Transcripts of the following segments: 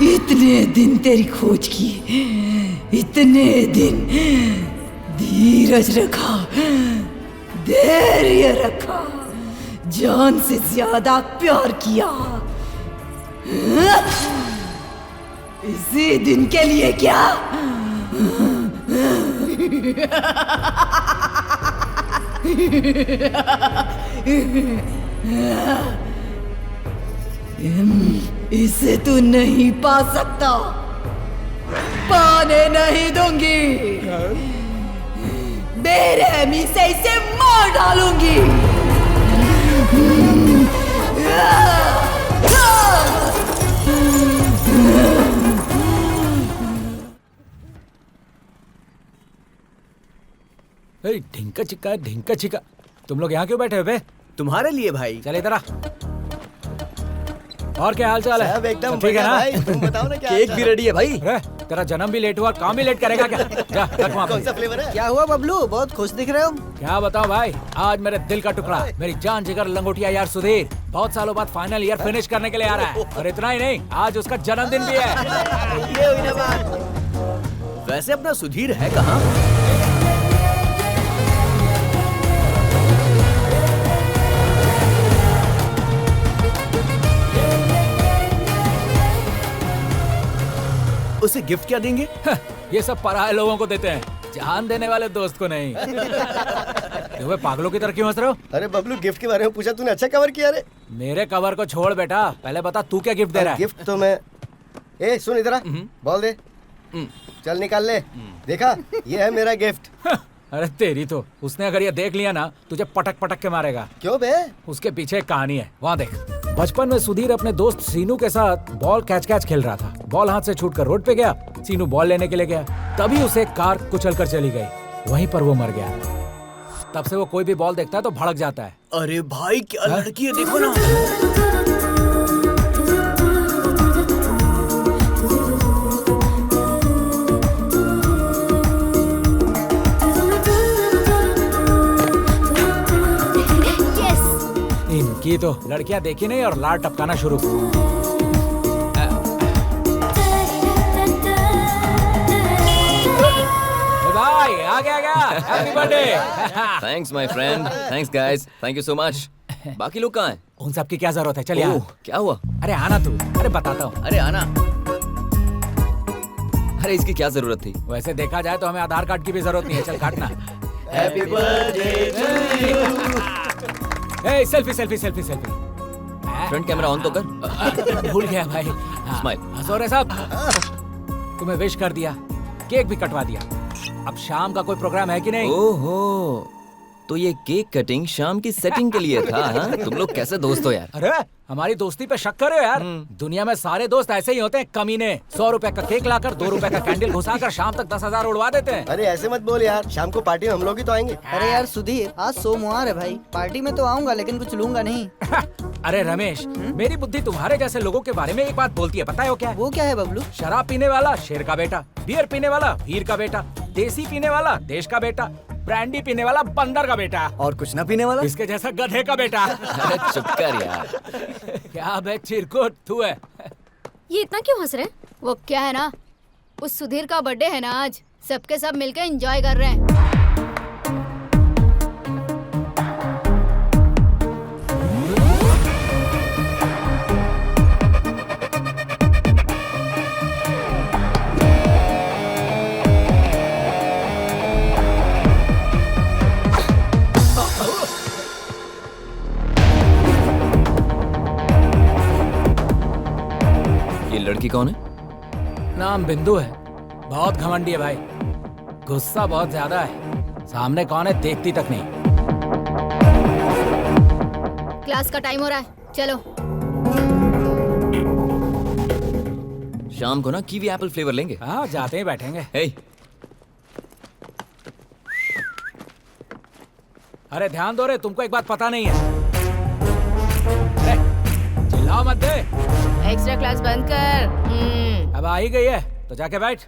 इतने दिन तेरी खोज की, इतने दिन धीरज रखा, धैर्य रखा, जान से ज्यादा प्यार किया, इसी दिन के लिए क्या? इसे तू नहीं पा सकता, पाने नहीं दूंगी, बेरहमी से इसे मार डालूंगी। ढिंका चिका, तुम लोग यहाँ क्यों बैठे हो बे? तुम्हारे लिए भाई। चल इधर आ। और क्या हाल चाल है? सब एकदम ठीक है ना? भाई, तुम बताओ ना क्या केक भी रेडी है भाई। अरे तेरा जन्म भी लेट हुआ, काम भी लेट करेगा क्या? जा रख वहाँ पे। कौन सा फ्लेवर है? क्या हुआ बबलू, बहुत खुश दिख रहे हो? क्या बताओ भाई, आज मेरे दिल का टुकड़ा, मेरी जान जिगर लंगोटिया यार सुधीर बहुत सालों बाद फाइनल ईयर फिनिश करने के लिए आ रहा है। और इतना ही नहीं, आज उसका जन्मदिन भी है। ये हुई ना बात। वैसे अपना सुधीर है कहाँ? उसे गिफ्ट क्या देंगे? ये सब पराये लोगों को देते हैं, जान देने वाले दोस्त को नहीं। तुम्हें पागलों की तरह क्यों हंस रहे हो? अरे बबलू, गिफ्ट के बारे में पूछा तूने, अच्छा कवर किया रे। मेरे कवर को छोड़ बेटा, पहले बता तू क्या गिफ्ट दे रहा है? गिफ्ट तो मैं, ए सुन इधर आ, बॉल दे, चल निकाल ले। देखा, ये है मेरा गिफ्ट। अरे तेरी तो, उसने अगर ये देख लिया ना तुझे पटक पटक के मारेगा। क्यों बे? उसके पीछे एक कहानी है, वहाँ देख। बचपन में सुधीर अपने दोस्त सीनू के साथ बॉल कैच खेल रहा था। बॉल हाथ से छूटकर रोड पे गया, सीनू बॉल लेने के लिए गया, तभी उसे कार कुचल कर चली गई, वहीं पर वो मर गया। तब से वो कोई भी बॉल देखता है तो भड़क जाता है। अरे भाई क्या लड़की है, देखो ना। इनकी तो लड़कियां देखी नहीं और लार टपकाना शुरू। भाई आ गया, happy birthday. Thanks my friend, thanks guys, thank you so much. बाकी लोग कहाँ हैं? उन सब की क्या जरूरत है, चलिए। क्या हुआ? अरे आना तू, अरे बताता हूँ। अरे आना। अरे इसकी क्या जरूरत थी? वैसे देखा जाए तो हमें आधार कार्ड की भी जरूरत नहीं है, चल काटना। Happy birthday to you. ए selfie selfie selfie selfie. Front camera on तो कर। भूल गया भाई। स्माइल। हंसो साहब, तुम्हें विश कर दिया, केक भी कटवा दिया। अब शाम का कोई प्रोग्राम है कि नहीं? ओहो, तो ये केक कटिंग शाम की सेटिंग के लिए था, हाँ? तुम लोग कैसे दोस्त हो यार? अरे हमारी दोस्ती पे शक कर रहे हो यार? दुनिया में सारे दोस्त ऐसे ही होते हैं, कमीने। 100 रुपए का केक लाकर 2 रुपए का कैंडल घुसाकर शाम तक 10,000 उड़वा देते हैं। अरे ऐसे मत बोल यार, शाम को पार्टी में हम लोग ही तो आएंगे। अरे यार सुधीर, आज सोमवार है भाई, पार्टी में तो आऊंगा लेकिन कुछ लूंगा नहीं। अरे रमेश, मेरी बुद्धि तुम्हारे जैसे लोगों के बारे में एक बात बोलती है, पता है वो क्या है? वो क्या है बबलू? शराब पीने वाला शेर का बेटा, बियर पीने वाला वीर का बेटा, देसी पीने वाला देश का बेटा, ब्रांडी पीने वाला बंदर का बेटा, और कुछ ना पीने वाला इसके जैसा गधे का बेटा। अरे चुप कर यार। क्या बे चिरकुट तू है? ये इतना क्यों हंस रहे हैं? वो क्या है ना, उस सुधीर का बर्थडे है ना आज, सबके सब मिलकर एंजॉय कर रहे हैं। लड़की कौन है? नाम बिंदु है। बहुत घमंडी है भाई, गुस्सा बहुत ज्यादा है। सामने कौन है देखती तक नहीं। क्लास का टाइम हो रहा है, चलो। शाम को ना कीवी एप्पल फ्लेवर लेंगे। हाँ जाते ही बैठेंगे। हे, अरे ध्यान दो रे, तुमको एक बात पता नहीं है। अरे, चिल्लाओ मत दे। एक्स्ट्रा क्लास बंद कर। अब आ ही गई है तो जाके बैठ।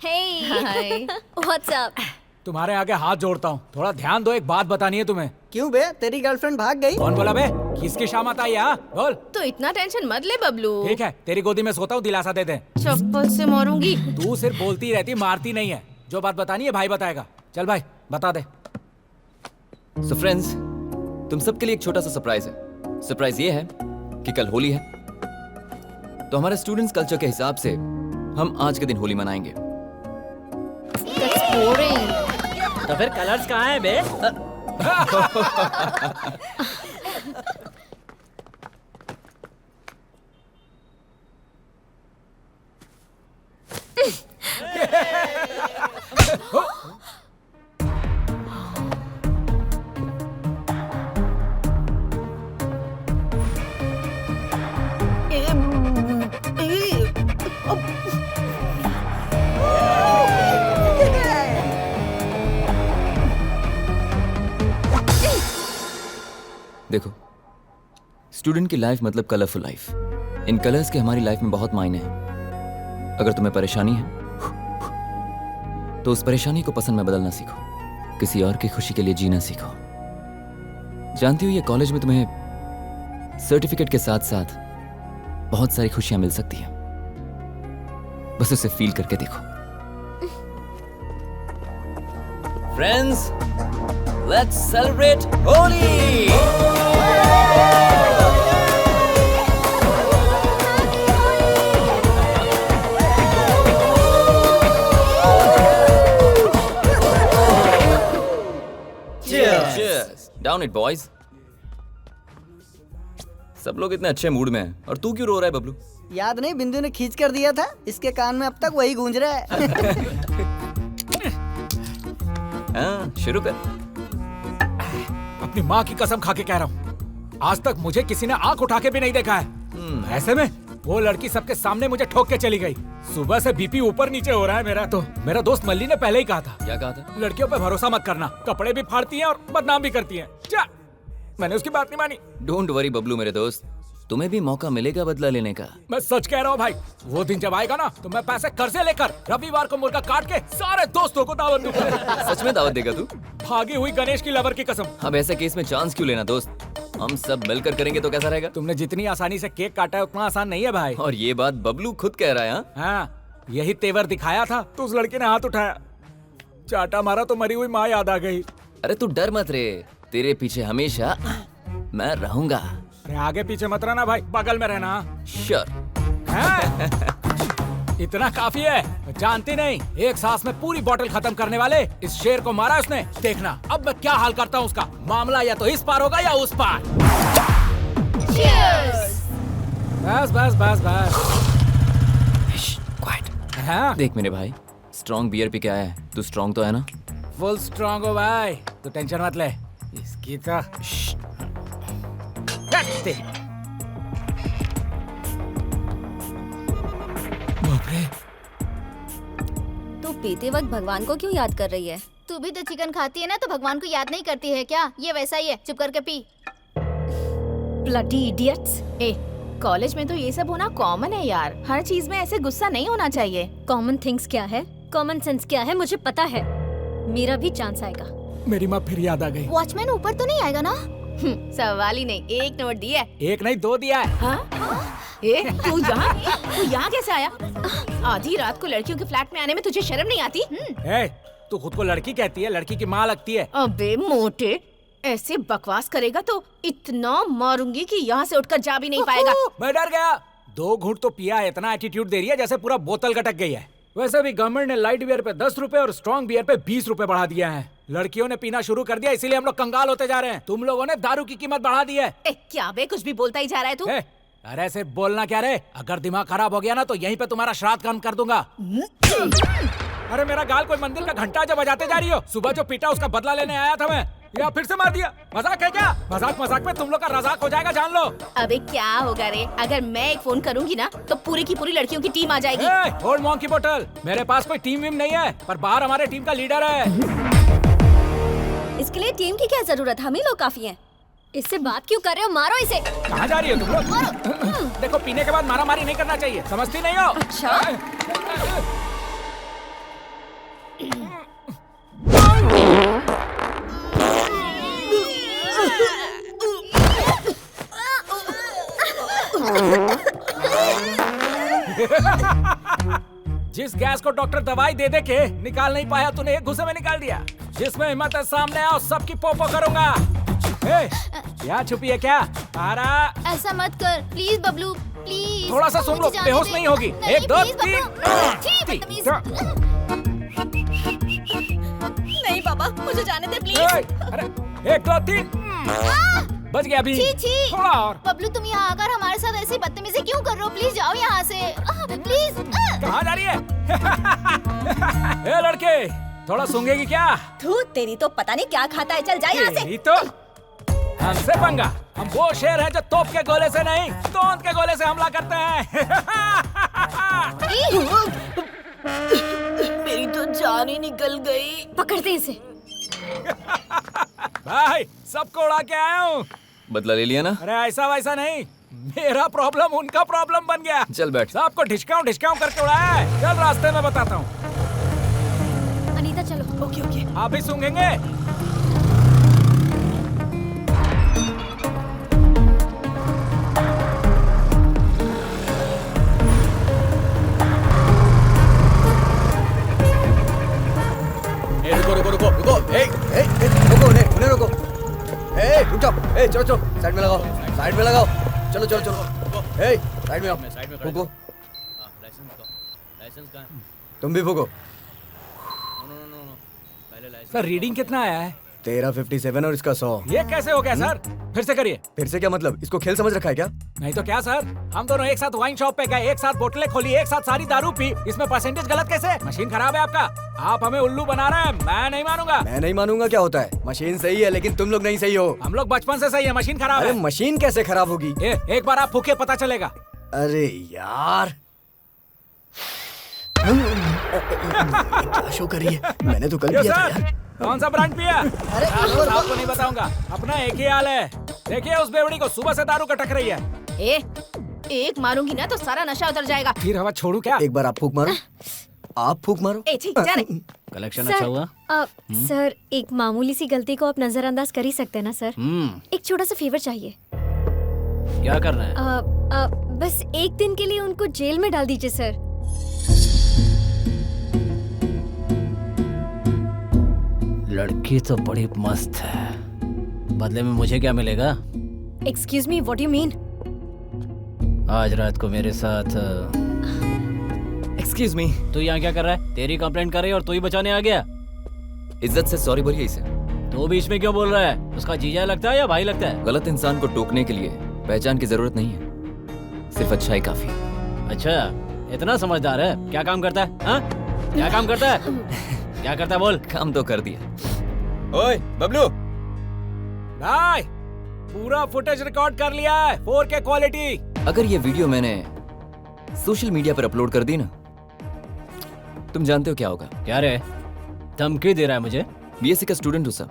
Hey, what's up? तुम्हारे आगे हाथ जोड़ता हूँ, थोड़ा ध्यान दो, एक बात बतानी है तुम्हें। क्यों बे, तेरी गर्लफ्रेंड भाग गई? कौन बोला बे? किसकी शामत आई? हाँ बोल। तो इतना टेंशन मत ले बबलू। ठीक है, तेरी गोदी में सोता हूँ, दिलासा दे दे। चप्पल से मारूंगी। तू सिर्फ बोलती रहती, मारती नहीं है। जो बात बतानी है भाई बताएगा। चल भाई बता दे। सो फ्रेंड्स, तुम सबके लिए एक छोटा सा सरप्राइज है। सरप्राइज ये है कि कल होली है, तो हमारे स्टूडेंट्स कल्चर के हिसाब से हम आज के दिन होली मनाएंगे। That's boring. तो फिर कलर्स कहाँ हैं बे? देखो, स्टूडेंट की लाइफ मतलब कलरफुल लाइफ। इन कलर्स के हमारी लाइफ में बहुत मायने हैं। अगर तुम्हें परेशानी है तो उस परेशानी को पसंद में बदलना सीखो, किसी और की खुशी के लिए जीना सीखो। जानती हो, ये कॉलेज में तुम्हें सर्टिफिकेट के साथ साथ बहुत सारी खुशियां मिल सकती हैं, बस उसे फील करके देखो। Friends, let's celebrate Holi. Down it boys. सब लोग इतने अच्छे मूड में हैं और तू क्यों रो रहा है बबलू? याद नहीं, बिंदु ने खींच कर दिया था, इसके कान में अब तक वही गूंज रहा है। हाँ, शुरू कर। अपनी माँ की कसम खा के कह रहा हूँ, आज तक मुझे किसी ने आंख उठा के भी नहीं देखा है। ऐसे में वो लड़की सबके सामने मुझे ठोक के चली गई। सुबह से बीपी ऊपर नीचे हो रहा है मेरा। तो मेरा दोस्त मल्ली ने पहले ही कहा था। क्या कहा था? लड़कियों पे भरोसा मत करना, कपड़े भी फाड़ती हैं और बदनाम भी करती हैं। जा, मैंने उसकी बात नहीं मानी। डोंट वरी बबलू मेरे दोस्त, तुम्हें भी मौका मिलेगा बदला लेने का। मैं सच कह रहा हूँ भाई, वो दिन जब आएगा ना तो मैं पैसे कर्जे लेकर रविवार को मुर्गा काट के सारे दोस्तों को दावत दूंगा। सच में दावत देगा तू? भागी हुई गणेश की लवर की कसम। अब ऐसे केस में चांस क्यों लेना दोस्त, हम सब मिलकर करेंगे तो कैसा रहेगा? तुमने जितनी आसानी से केक काटा है उतना आसान नहीं है भाई। और ये बात बबलू खुद कह रहा है। हाँ? हाँ, यही तेवर दिखाया था तो उस लड़के ने हाथ उठाया, चाटा मारा तो मरी हुई माँ याद आ गई। अरे तू डर मत रे, तेरे पीछे हमेशा मैं रहूंगा। अरे आगे पीछे मत रहना भाई, बगल में रहना। श्योर। इतना काफी है, जानती नहीं, एक सांस में पूरी बोतल खत्म करने वाले इस शेर को मारा उसने। देखना अब मैं क्या हाल करता हूँ उसका। मामला या तो इस पार होगा या उस पार। बस बस बस बस। क्वाइट। हाँ? देख मेरे भाई, स्ट्रॉन्ग बियर पी के आया है, तू स्ट्रॉन्ग तो है ना? फुल स्ट्रॉन्ग हो भाई, तू टेंशन मत ले। इसकी तो तू पीते वक्त भगवान को क्यों याद कर रही है? तू भी तो चिकन खाती है ना, तो भगवान को याद नहीं करती है क्या? ये वैसा ही है, चुप करके पी। Bloody idiots. ए, कॉलेज में तो ये सब होना कॉमन है यार। हर चीज में ऐसे गुस्सा नहीं होना चाहिए। कॉमन थिंग्स क्या है, कॉमन सेंस क्या है, मुझे पता है। मेरा भी चांस आएगा। मेरी माँ फिर याद आ गई। वॉचमैन ऊपर तो नहीं आएगा ना? सवाल ही नहीं, एक नोट दिया। एक नहीं दो दिया है। हाँ? ए, तू यहाँ कैसे आया? आधी रात को लड़कियों के फ्लैट में आने में तुझे शर्म नहीं आती? ए, तू खुद को लड़की कहती है, लड़की की माँ लगती है। अबे मोटे, ऐसे बकवास करेगा तो इतना मारूंगी कि यहाँ से उठकर जा भी नहीं पाएगा। मैं डर गया। 2 घूंट तो पिया है, इतना एटीट्यूड दे रही है जैसे पूरा बोतल गटक गई है। वैसे भी गवर्नमेंट ने लाइट बियर पे 10 रुपए और स्ट्रॉन्ग बियर पे 20 रुपए बढ़ा दिया है। लड़कियों ने पीना शुरू कर दिया, इसीलिए हम लोग कंगाल होते जा रहे हैं। तुम लोगों ने दारू की कीमत बढ़ा दी है। ए, क्या बे, कुछ भी बोलता ही जा रहा है तू? अरे सिर्फ बोलना क्या रे, अगर दिमाग खराब हो गया ना तो यहीं पे तुम्हारा श्राद्ध कर्म कर दूंगा। अरे मेरा गाल कोई मंदिर का घंटा जो बजाते जा रही हो। सुबह जो पीटा उसका बदला लेने आया था मैं, या फिर से मार दिया। मजाक है क्या? मजाक मजाक में तुम लोग का रजाक हो जाएगा, जान लो। अबे क्या होगा रे, अगर मैं एक फोन करूंगी ना तो पूरी की पूरी लड़कियों की टीम आ जाएगी। होल्ड मॉन्की बोतल, मेरे पास कोई टीम वीम नहीं है, पर बाहर हमारे टीम का लीडर है। इसके लिए टीम की क्या जरूरत, हम ही लोग काफी हैं। इससे बात क्यों कर रहे हो? मारो इसे। कहाँ जा रही हो तुम लोग? देखो पीने के बाद मारा मारी नहीं करना चाहिए, समझती नहीं हो? अच्छा। जिस गैस को डॉक्टर दवाई दे दे के निकाल नहीं पाया, तूने एक घुसे में निकाल दिया। जिसमें हिम्मत है सामने आओ, सबकी पोपो करूंगा। यहाँ छुपी है क्या? तारा ऐसा मत कर प्लीज बबलू, प्लीज। थोड़ा सा सुन लो, बेहोश नहीं होगी। एक दो तीन। नहीं बाबा, मुझे जाने दे प्लीज। अरे एक दो तीन, बच गया अभी। थोड़ा और। बबलू तुम यहाँ आकर हमारे साथ ऐसी बदतमीजी क्यों कर रहे हो? प्लीज जाओ यहाँ से, प्लीज। कहाँ जा रही है? ए लड़के, थोड़ा सूंघेगी क्या? तू तेरी तो पता नहीं क्या खाता है, चल जा यहाँ से। यही तो हमसे पंगा। हम वो शेर हैं जो तोप के गोले से नहीं, तोंद के गोले से हमला करते हैं। मेरी तो जान ही निकल गई। पकड़ते इसे। भाई सबको उड़ा के आया हूँ। बदला ले लिया ना? अरे ऐसा वैसा नहीं, मेरा प्रॉब्लम उनका प्रॉब्लम बन गया। चल बैठ। सबको ढिचकाऊं ढिचकाऊं करके उड़ाया है। चल रास्ते में बताता हूँ। अनीता चलो। Okay okay. आप भी सूंघेंगे? रुको, रुको, उन्हें रुको। रुक जाओ, चलो चलो, साइड में लगाओ, चलो, साइड में आओ, फूको, तुम भी फूको। सर रीडिंग कितना आया है? तेरा 57 और इसका 100। ये कैसे हो गया सर? फिर से करिए। फिर से क्या मतलब? इसको खेल समझ रखा है क्या? नहीं तो क्या सर, हम दोनों एक साथ वाइन शॉप पे गए, एक साथ बोतलें खोली, एक साथ सारी दारू पी, इसमें परसेंटेज गलत कैसे? मशीन खराब है आपका, आप हमें उल्लू बना रहे हैं। मैं नहीं मानूंगा। मैं नहीं मानूंगा क्या होता है? मशीन सही है लेकिन तुम लोग नहीं सही हो। हम लोग बचपन से सही है, मशीन खराब अरे है। मशीन कैसे खराब होगी? एक बार आप फूके पता चलेगा। अरे यार क्या शो कर रही है? मैंने तो कल ये किया था सर, यार। कौन सा ब्रांड पिया? अरे आपको नहीं बताऊंगा, अपना एक ही हाल है। देखिए उस बेवड़ी को सुबह से दारू कटक रही है। एक मारूंगी ना तो सारा नशा उतर जाएगा। फिर हवा छोड़ू क्या? एक बार आप फूक मारो, आप फूक मारो। छी, जा रे। कलेक्शन अच्छा हुआ? सर एक मामूली सी गलती को आप नजरअंदाज कर ही सकते हैं ना सर। एक छोटा सा फेवर चाहिए। क्या करना है? बस एक दिन के लिए उनको जेल में डाल दीजिए सर। लड़की तो बड़ी मस्त है, बदले में मुझे क्या मिलेगा? Excuse me, what you mean? आज रात को मेरे साथ। एक्सक्यूज मी, तू यहाँ क्या कर रहा है? तेरी कंप्लेंट कर रही है और तू ही बचाने आ गया। इज्जत से सॉरी बोलिए इसे। तू बीच में क्यों बोल रहा है? उसका जीजा लगता है या भाई लगता है? गलत इंसान को टोकने के लिए पहचान की जरूरत नहीं है, सिर्फ अच्छाई काफी। अच्छा, इतना समझदार है? क्या काम करता है? हाँ? क्या काम करता है? क्या करता है बोल? काम तो कर दिया। ओए बबलू, भाई पूरा फुटेज रिकॉर्ड कर लिया है, 4K क्वालिटी। अगर ये वीडियो मैंने सोशल मीडिया पर अपलोड कर दी ना, तुम जानते हो क्या होगा? क्या रे, धमकी दे रहा है मुझे? बीएससी का स्टूडेंट हूँ सर,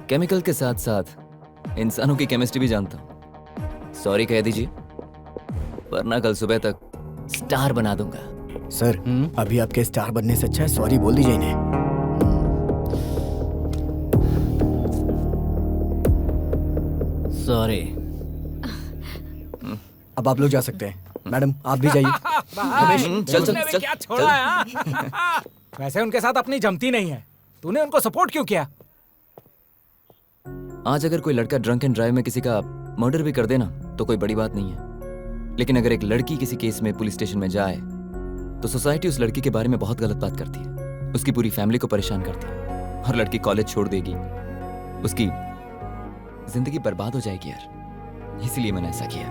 केमिकल के साथ साथ इंसानों की केमिस्ट्री भी जानता हूँ। सॉरी कह दीजिए, वरना कल सुबह तक स्टार बना दूंगा। सर अभी आपके स्टार बनने से अच्छा है सॉरी बोल दीजिए इन्हें। सॉरी। अब आप लोग जा सकते हैं। मैडम आप भी जाइए। चल चल चल क्या छोड़ा है हाँ? वैसे उनके साथ अपनी जमती नहीं है, तूने उनको सपोर्ट क्यों किया? आज अगर कोई लड़का ड्रंक एंड ड्राइव में किसी का मर्डर भी कर देना तो कोई बड़ी बात नहीं है, लेकिन अगर एक लड़की किसी केस में पुलिस स्टेशन में जाए तो सोसाइटी उस लड़की के बारे में बहुत गलत बात करती है, उसकी पूरी फैमिली को परेशान करती है और लड़की कॉलेज छोड़ देगी, उसकी जिंदगी बर्बाद हो जाएगी यार। इसलिए मैंने ऐसा किया।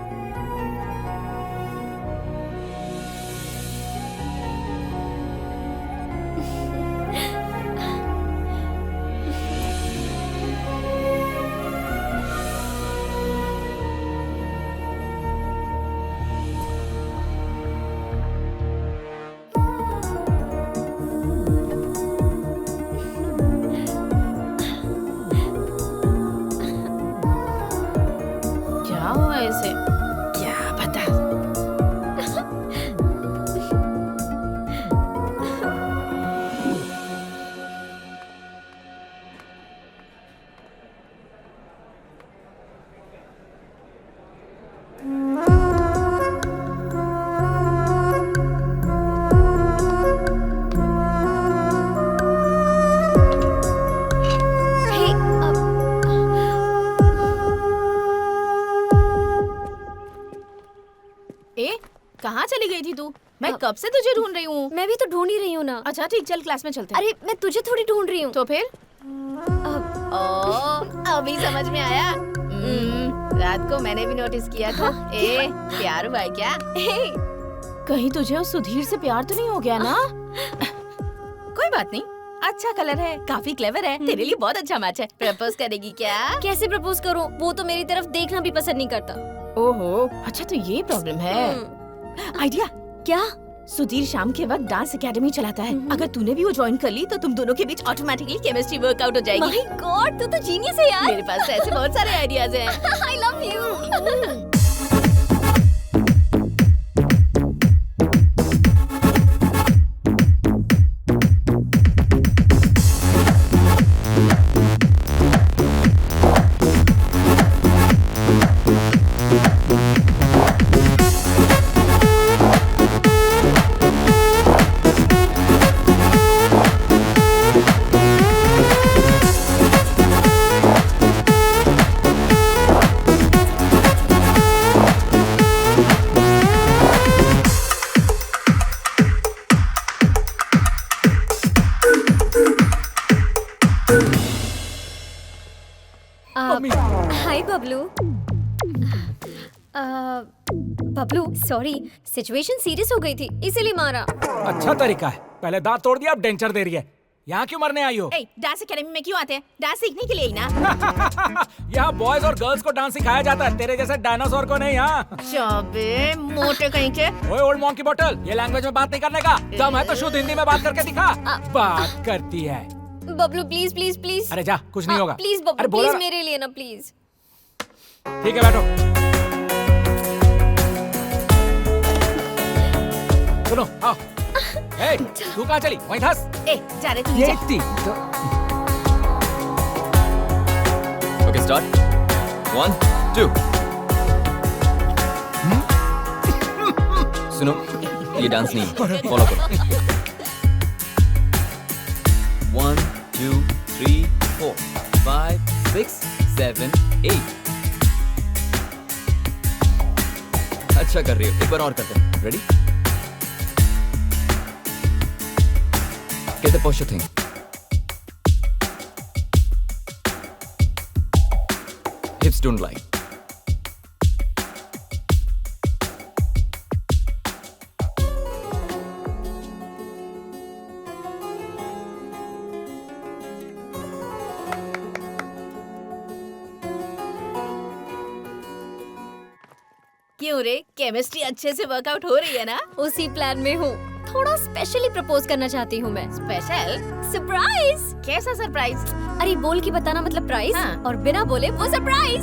ए कहाँ चली गई थी तू? मैं कब से तुझे ढूंढ रही हूँ। मैं भी तो ढूंढ ही रही हूँ ना। अच्छा ठीक, चल क्लास में चलते हैं। अरे मैं तुझे थोड़ी ढूंढ रही हूँ। तो फिर अभी समझ में आया। रात को मैंने भी नोटिस किया था। ए प्यार हुआ है क्या? कहीं तुझे उस सुधीर से प्यार तो नहीं हो गया ना? कोई बात नहीं, अच्छा कलर है, काफी क्लेवर है, तेरे लिए बहुत अच्छा मैच है। प्रपोज करेगी क्या? कैसे प्रपोज करूँ? वो तो मेरी तरफ देखना भी पसंद नहीं करता। ओहो, अच्छा तो ये प्रॉब्लम है। आइडिया क्या? सुधीर शाम के वक्त डांस एकेडमी चलाता है। अगर तूने भी वो ज्वाइन कर ली तो तुम दोनों के बीच ऑटोमेटिकली केमिस्ट्री वर्कआउट हो जाएगी। माय गॉड, तू तो जीनियस है यार। मेरे पास तो ऐसे बहुत सारे आइडियाज हैं। आई love you. Hi Bablu. Bablu sorry, situation serious हो गई थी इसीलिए मारा। अच्छा तरीका है, पहले दांत तोड़ दिया अब डेंचर दे रही है। यहाँ क्यों मरने आई हो? डांस एकेडमी में क्यों आते हैं? डांस सीखने के लिए ही ना। यहाँ बॉयज और गर्ल्स को डांस सिखाया जाता है, तेरे जैसे डायनासोर को नहीं। यहाँ चाबे मोटे कहीं के। ओए ओल्ड मॉन्की बॉटल, ये लैंग्वेज में बात नहीं करने का। दम है तो शुद्ध हिंदी में बात करके दिखा। बात करती है। Bablu please please please. अरे जा, कुछ नहीं होगा। प्लीज अरे बबलू बोला प्लीज ना। मेरे लिए ना प्लीज। ठीक है बैठो। सुनो आओ। ए, तू कहाँ चली? वहीं धस। जा रहे तू ये जा। इतनी ओके स्टार्ट 1 2। सुनो, ये डांस नहीं है, फॉलो करो। 1 2 3 4 5 6 7 8। अच्छा कर रही हो, एक बार और करते हैं। Ready? Get the posture thing. Hips don't lie. क्यों रे, केमिस्ट्री अच्छे से वर्कआउट हो रही है ना? उसी प्लान में हूँ। थोड़ा स्पेशली प्रपोज करना चाहती हूँ मैं। स्पेशल? सरप्राइज। कैसा सरप्राइज? अरे बोल के बताना मतलब प्राइस, हाँ। और बिना बोले वो सरप्राइज।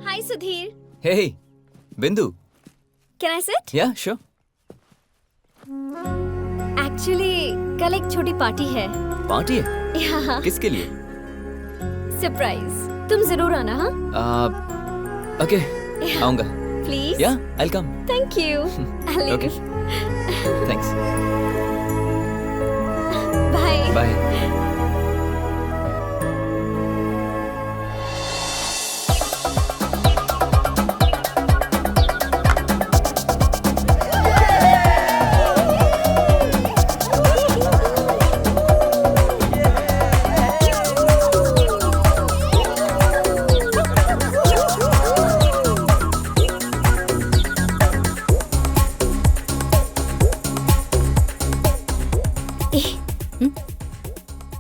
हाय सुधीर। Hey, बिंदु. Can I sit? Yeah, sure. Actually कल एक छोटी पार्टी है। पार्टी है? यहाँ किसके लिए? सरप्राइज। तुम जरूर आना। हाँ Okay, आऊंगा. Please. Yeah, I'll come. Thank you. Okay. Thanks. Bye. Bye.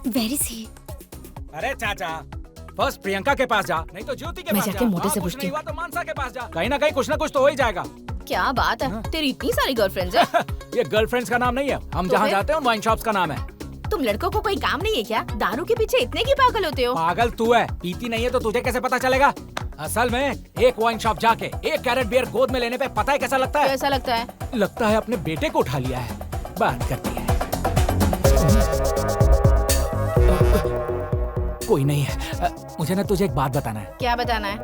वेरी सी। अरे चाचा, फर्स्ट प्रियंका के पास जा, नहीं तो ज्योति के मैं पास जाके जा। मोटे से कुछ पूछती नहीं हूँ। हुआ तो मानसा के पास जा। कहीं ना कहीं कुछ ना कुछ तो हो ही जाएगा। क्या बात है, तेरी इतनी सारी गर्लफ्रेंड्स है? ये गर्लफ्रेंड्स का नाम नहीं है, हम तो जहाँ फिर? जाते हैं उन वाइन शॉप्स का नाम है। तुम लड़कों को कोई काम नहीं है क्या? दारू के पीछे इतने की पागल होते हो? पागल तू है, पीती नहीं है तो तुझे कैसे पता चलेगा? असल में एक वाइन शॉप जाके 1 कैरेट बियर गोद में लेने पे पता है कैसा लगता है? कैसा लगता है? लगता है अपने बेटे को उठा लिया है। बात करती है। कोई नहीं है। मुझे ना तुझे एक बात बताना है। क्या बताना है?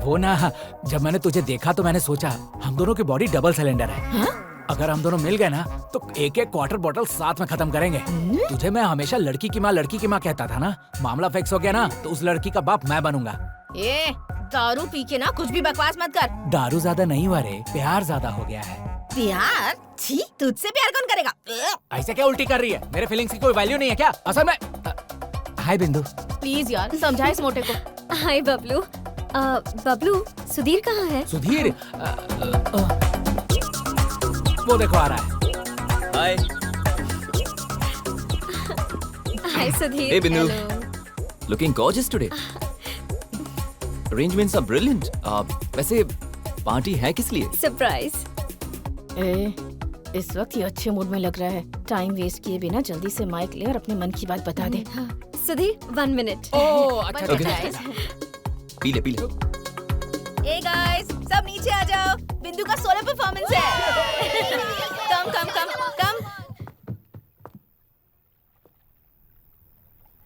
वो ना, जब मैंने तुझे देखा तो मैंने सोचा हम दोनों की बॉडी डबल सिलेंडर है। हाँ? अगर हम दोनों मिल गए ना तो एक एक क्वार्टर बॉटल साथ में खत्म करेंगे। तुझे मैं हमेशा लड़की की माँ कहता था ना, मामला फिक्स हो गया ना तो उस लड़की का बाप मैं बनूंगा। ये दारू पी के ना कुछ भी बकवास मत कर। दारू ज्यादा नहीं हुआ रे, प्यार ज्यादा हो गया है। प्यार? छी, तुझसे प्यार कौन करेगा? ऐसे क्या उल्टी कर रही है? मेरे फीलिंग्स की कोई वैल्यू नहीं है क्या? असल में हाय बिंदु। प्लीज यार समझा इस मोटे को। हाय बबलू। बबलू, सुधीर कहाँ है? सुधीर वो देखो आ रहा है। हाय। हाय सुधीर। Hey बिंदु, Hello. looking gorgeous today. Arrangements are brilliant. वैसे पार्टी है किस लिए? सरप्राइज। इस वक्त ये अच्छे मूड में लग रहा है। टाइम वेस्ट किए बिना जल्दी से माइक ले और अपने मन की बात बता दे। हाँ, सुधीर 1 मिनट। ओह अच्छा Okay. अच्छा। पी ले पी ले। Hey guys, सब नीचे आ जाओ। बिंदु का सोलो परफॉर्मेंस है। Come come come come.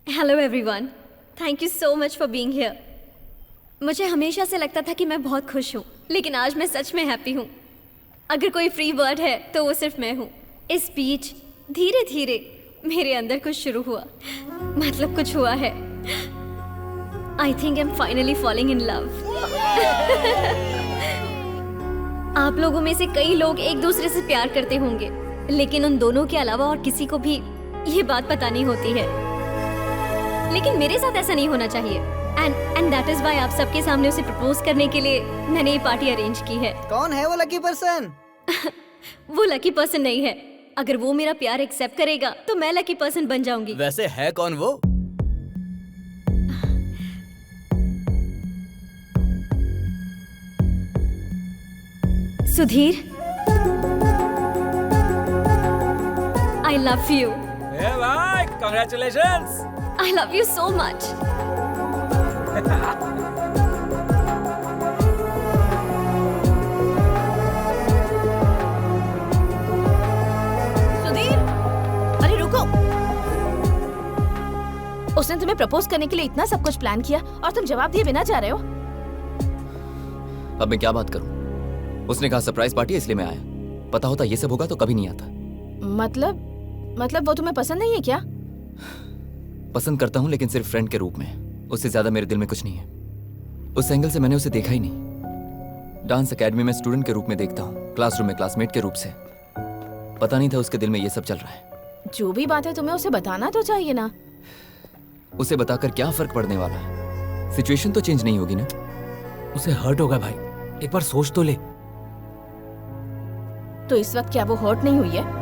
Hello everyone, thank you so much for being here. मुझे हमेशा से लगता था कि मैं बहुत खुश हूँ, लेकिन आज मैं सच में हैप्पी हूँ। अगर कोई फ्री वर्ड है तो वो सिर्फ मैं हूँ। इस बीच धीरे धीरे मेरे अंदर कुछ शुरू हुआ, मतलब कुछ हुआ है। I think I am finally falling in love. आप लोगों में से कई लोग एक दूसरे से प्यार करते होंगे, लेकिन उन दोनों के अलावा और किसी को भी ये बात पता नहीं होती है। लेकिन मेरे साथ ऐसा नहीं होना चाहिए, एंड दैट इज व्हाई आप सबके सामने उसे प्रपोज करने के लिए मैंने ये पार्टी अरेंज की है। कौन है वो लकी पर्सन? वो लकी पर्सन नहीं है। अगर वो मेरा प्यार एक्सेप्ट करेगा तो मैं लकी पर्सन बन जाऊंगी। वैसे है कौन वो? Sudhir, I love you. ए भाई, congratulations. I love you so much. Sudhir, अरे रुको। उसने तुम्हें प्रपोज करने के लिए इतना सब कुछ प्लान किया और तुम जवाब दिए बिना जा रहे हो। अब मैं क्या बात करूं? उसने कहा सरप्राइज पार्टी है इसलिए मैं आया। पता होता ये सब होगा तो कभी नहीं आता। मतलब वो तुम्हें पसंद नहीं है क्या? पसंद करता हूं लेकिन सिर्फ फ्रेंड के रूप में। उससे ज्यादा मेरे दिल में कुछ नहीं है। उस एंगल से मैंने उसे देखा ही नहीं। डांस एकेडमी में स्टूडेंट के रूप में देखता हूँ, क्लासरूम में क्लासमेट के रूप से। पता नहीं था उसके दिल में ये सब चल रहा है। जो भी बात है तुम्हें उसे बताना तो चाहिए ना। उसे बताकर क्या फर्क पड़ने वाला है? सिचुएशन तो चेंज नहीं होगी ना। उसे हर्ट होगा भाई, एक बार सोच तो ले। तो इस वक्त क्या वो हर्ट नहीं हुई है?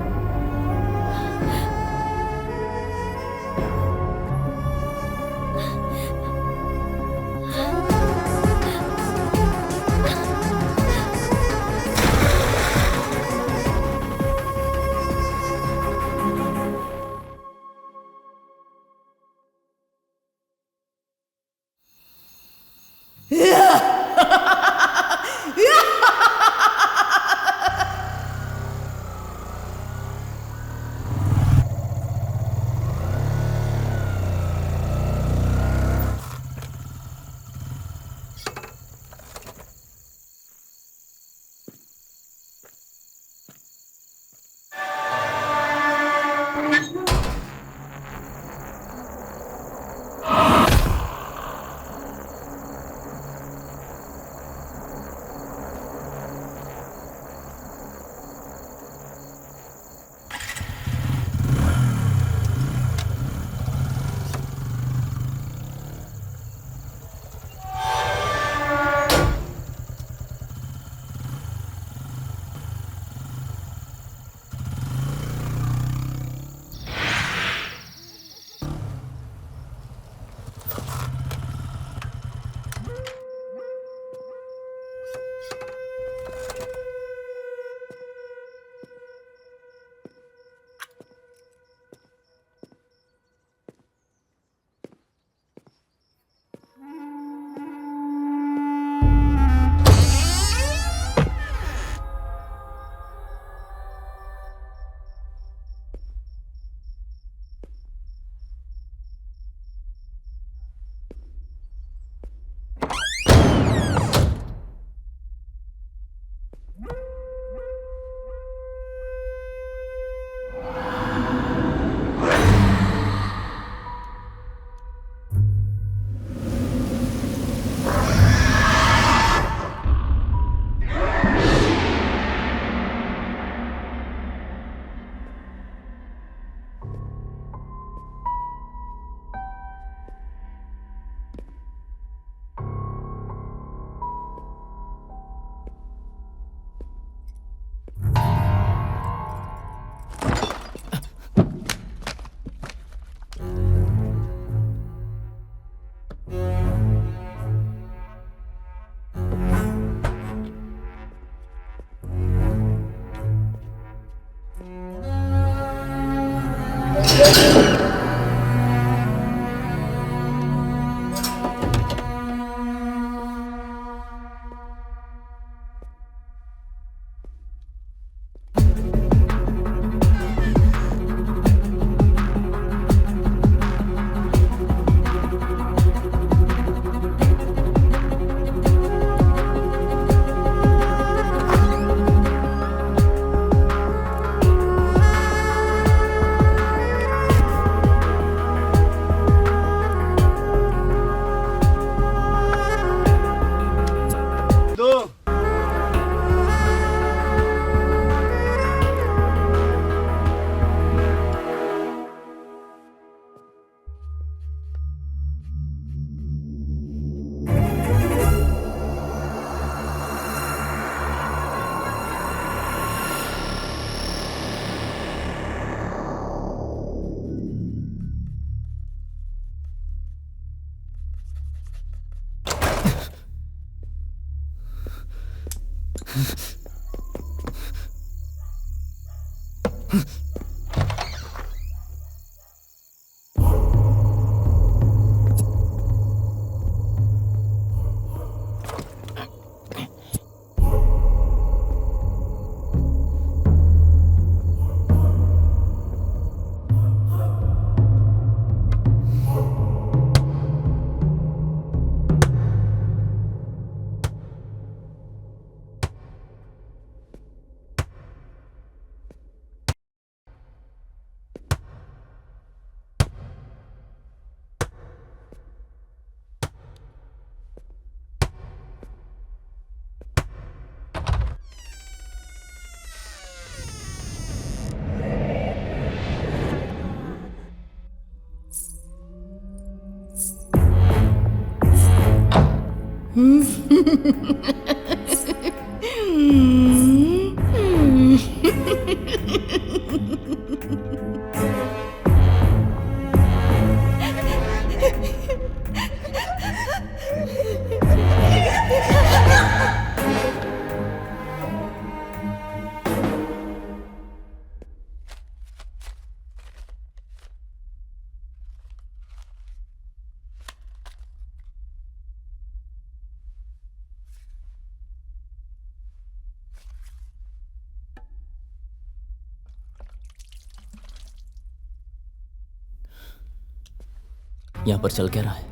यहाँ पर चल क्या रहा है?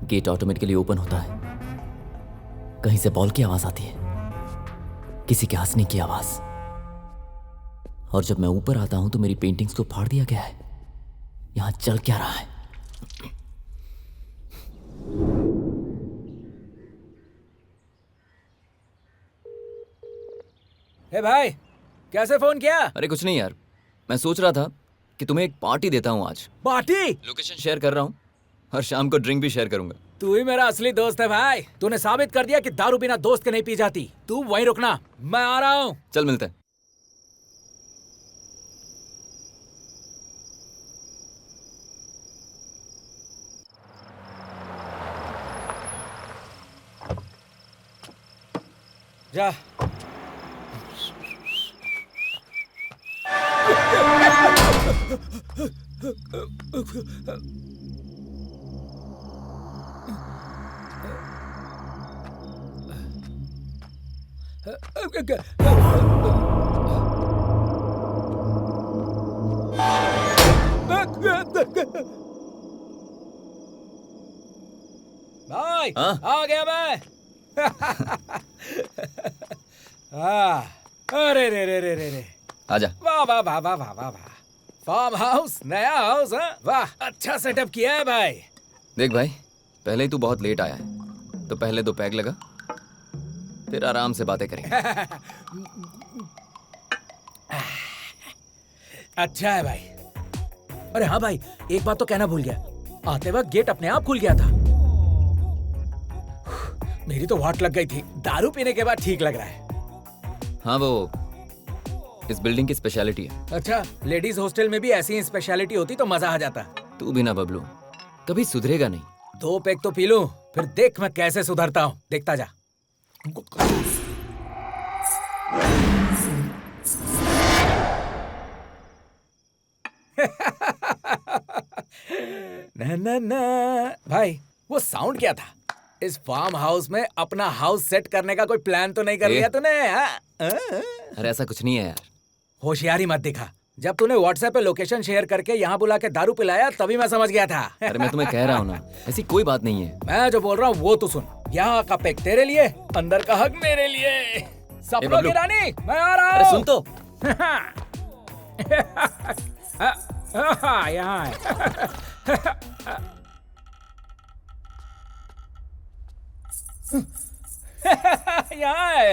गेट ऑटोमेटिकली ओपन होता है। कहीं से बॉल की आवाज आती है, किसी के हंसने की आवाज। और जब मैं ऊपर आता हूं तो मेरी पेंटिंग्स को फाड़ दिया गया है। यहाँ चल क्या रहा है? हे भाई, कैसे फोन किया? अरे कुछ नहीं यार, मैं सोच रहा था कि तुम्हें एक पार्टी देता हूँ आज। पार्टी? लोकेशन शेयर कर रहा हूँ और शाम को ड्रिंक भी शेयर करूंगा। तू ही मेरा असली दोस्त है भाई। तूने साबित कर दिया कि दारू बिना दोस्त के नहीं पी जाती। तू वहीं रुकना, मैं आ रहा हूँ। चल मिलते हैं। जा। भाई, हाँ? आ गया मैं। अरे रे रे रे रे रे, आजा। वाह वाह वाह वाह वाह वाह वाह। फार्म हाउस, नया हाउस, हाँ? वाह, अच्छा सेटअप किया है भाई। देख भाई, पहले ही तू बहुत लेट आया है, तो पहले 2 पैग लगा, फिर आराम से बातें करेंगे। अच्छा है भाई। अरे हाँ भाई, एक बात तो कहना भूल गया। आते वक्त गेट अपने आप खुल गया था। मेरी तो वाट लग गई थी। दारू पीने के बाद ठीक लग रहा है। हाँ, वो इस बिल्डिंग की स्पेशलिटी है। अच्छा, लेडीज हॉस्टल में भी ऐसी ही स्पेशलिटी होती तो मजा आ जाता। तू भी ना बबलू, कभी सुधरेगा नहीं। 2 पैक तो पी लूं, फिर देख मैं कैसे सुधरता हूँ। देखता जा। न न न भाई वो साउंड क्या था? इस फार्म हाउस में अपना हाउस सेट करने का कोई प्लान तो नहीं कर लिया तूने? अरे ऐसा कुछ नहीं है यार। होशियारी मत दिखा। जब तूने व्हाट्सएप पे लोकेशन शेयर करके यहाँ बुला के दारू पिलाया तभी मैं समझ गया था। अरे मैं तुम्हें कह रहा हूँ ना, ऐसी कोई बात नहीं है। मैं जो बोल रहा हूँ वो तू सुन। यहाँ का पेक तेरे लिए, अंदर का हक मेरे लिए। सपनों की रानी मैं आ रहा हूँ। अरे सुन तो। यहाँ यहाँ है।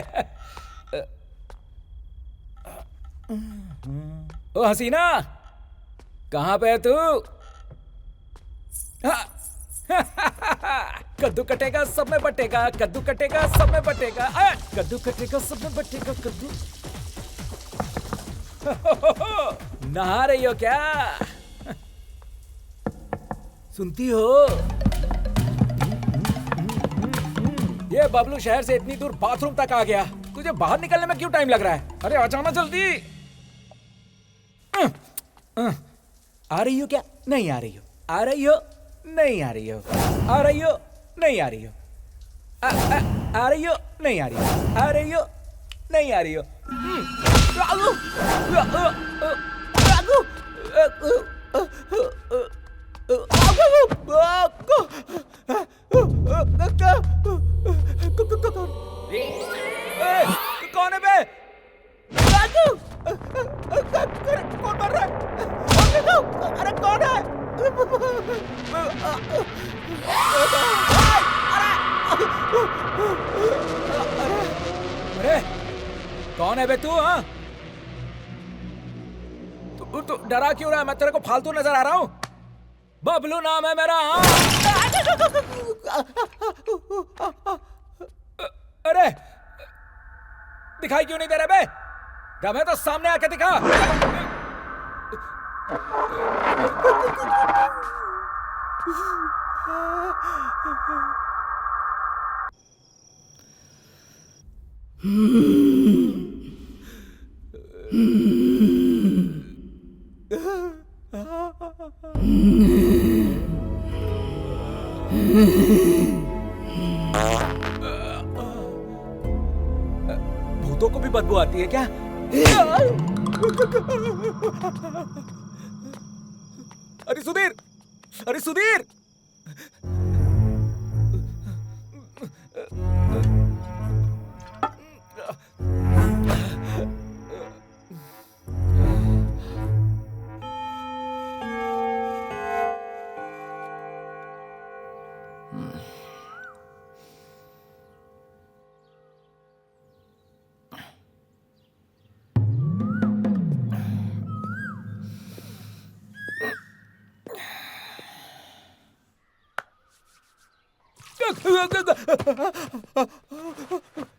ओ हसीना, कहाँ पे है तू? कद्दू कटेगा सब में बटेगा, कद्दू कटेगा सब में बटेगा, कद्दू कटेगा सब में बटेगा कद्दू। नहा रही हो क्या? सुनती हो? ये बबलू शहर से इतनी दूर बाथरूम तक आ गया, तुझे बाहर निकलने में क्यों टाइम लग रहा है? अरे आ जाना जल्दी। आ रही हो क्या? नहीं आ रही हो? आ रही हो? नहीं आ रही हो? आ रही हो? नहीं आ रही हो? आ रही हो? नहीं आ रही हो? आ रही हो? नहीं आ रही हो? कौन है बे? कौन मर रहा है? अरे कौन है? अरे कौन है बे तू? हाँ तू डरा क्यों रहा है? मैं तेरे को फालतू नजर आ रहा हूँ? बबलू नाम है मेरा। अरे दिखाई क्यों नहीं दे रहा बे? दम है तो सामने आके दिखा। भूतों को भी बदबू आती है क्या? अरे सुधीर, अरे सुधीर,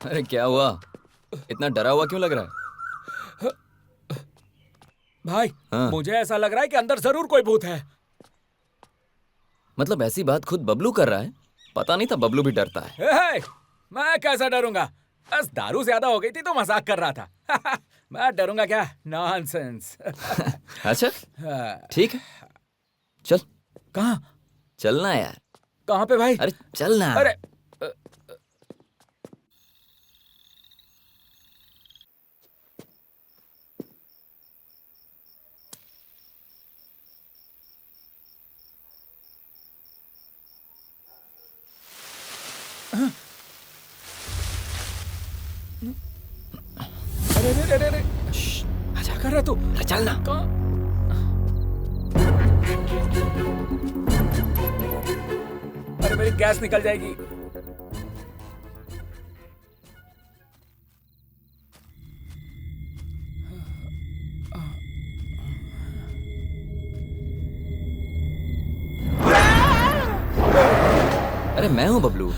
अरे क्या हुआ? इतना डरा हुआ क्यों लग रहा है? भाई हाँ। मुझे ऐसा लग रहा है कि अंदर जरूर कोई भूत है। मतलब ऐसी बात खुद बबलू कर रहा है? पता नहीं था बबलू भी डरता है। हे, मैं कैसा डरूंगा? बस दारू ज्यादा हो गई थी तो मजाक कर रहा था। मैं डरूंगा क्या? नॉनसेंस। अच्छा ठीक है, चल। कहाँ? चलना यार। कहाँ पे भाई? अरे चलना। अरे अरे अरे अरे क्या कर रहा तू? अरे चलना। अरे मेरी गैस निकल जाएगी। अरे मैं हूँ बबलू।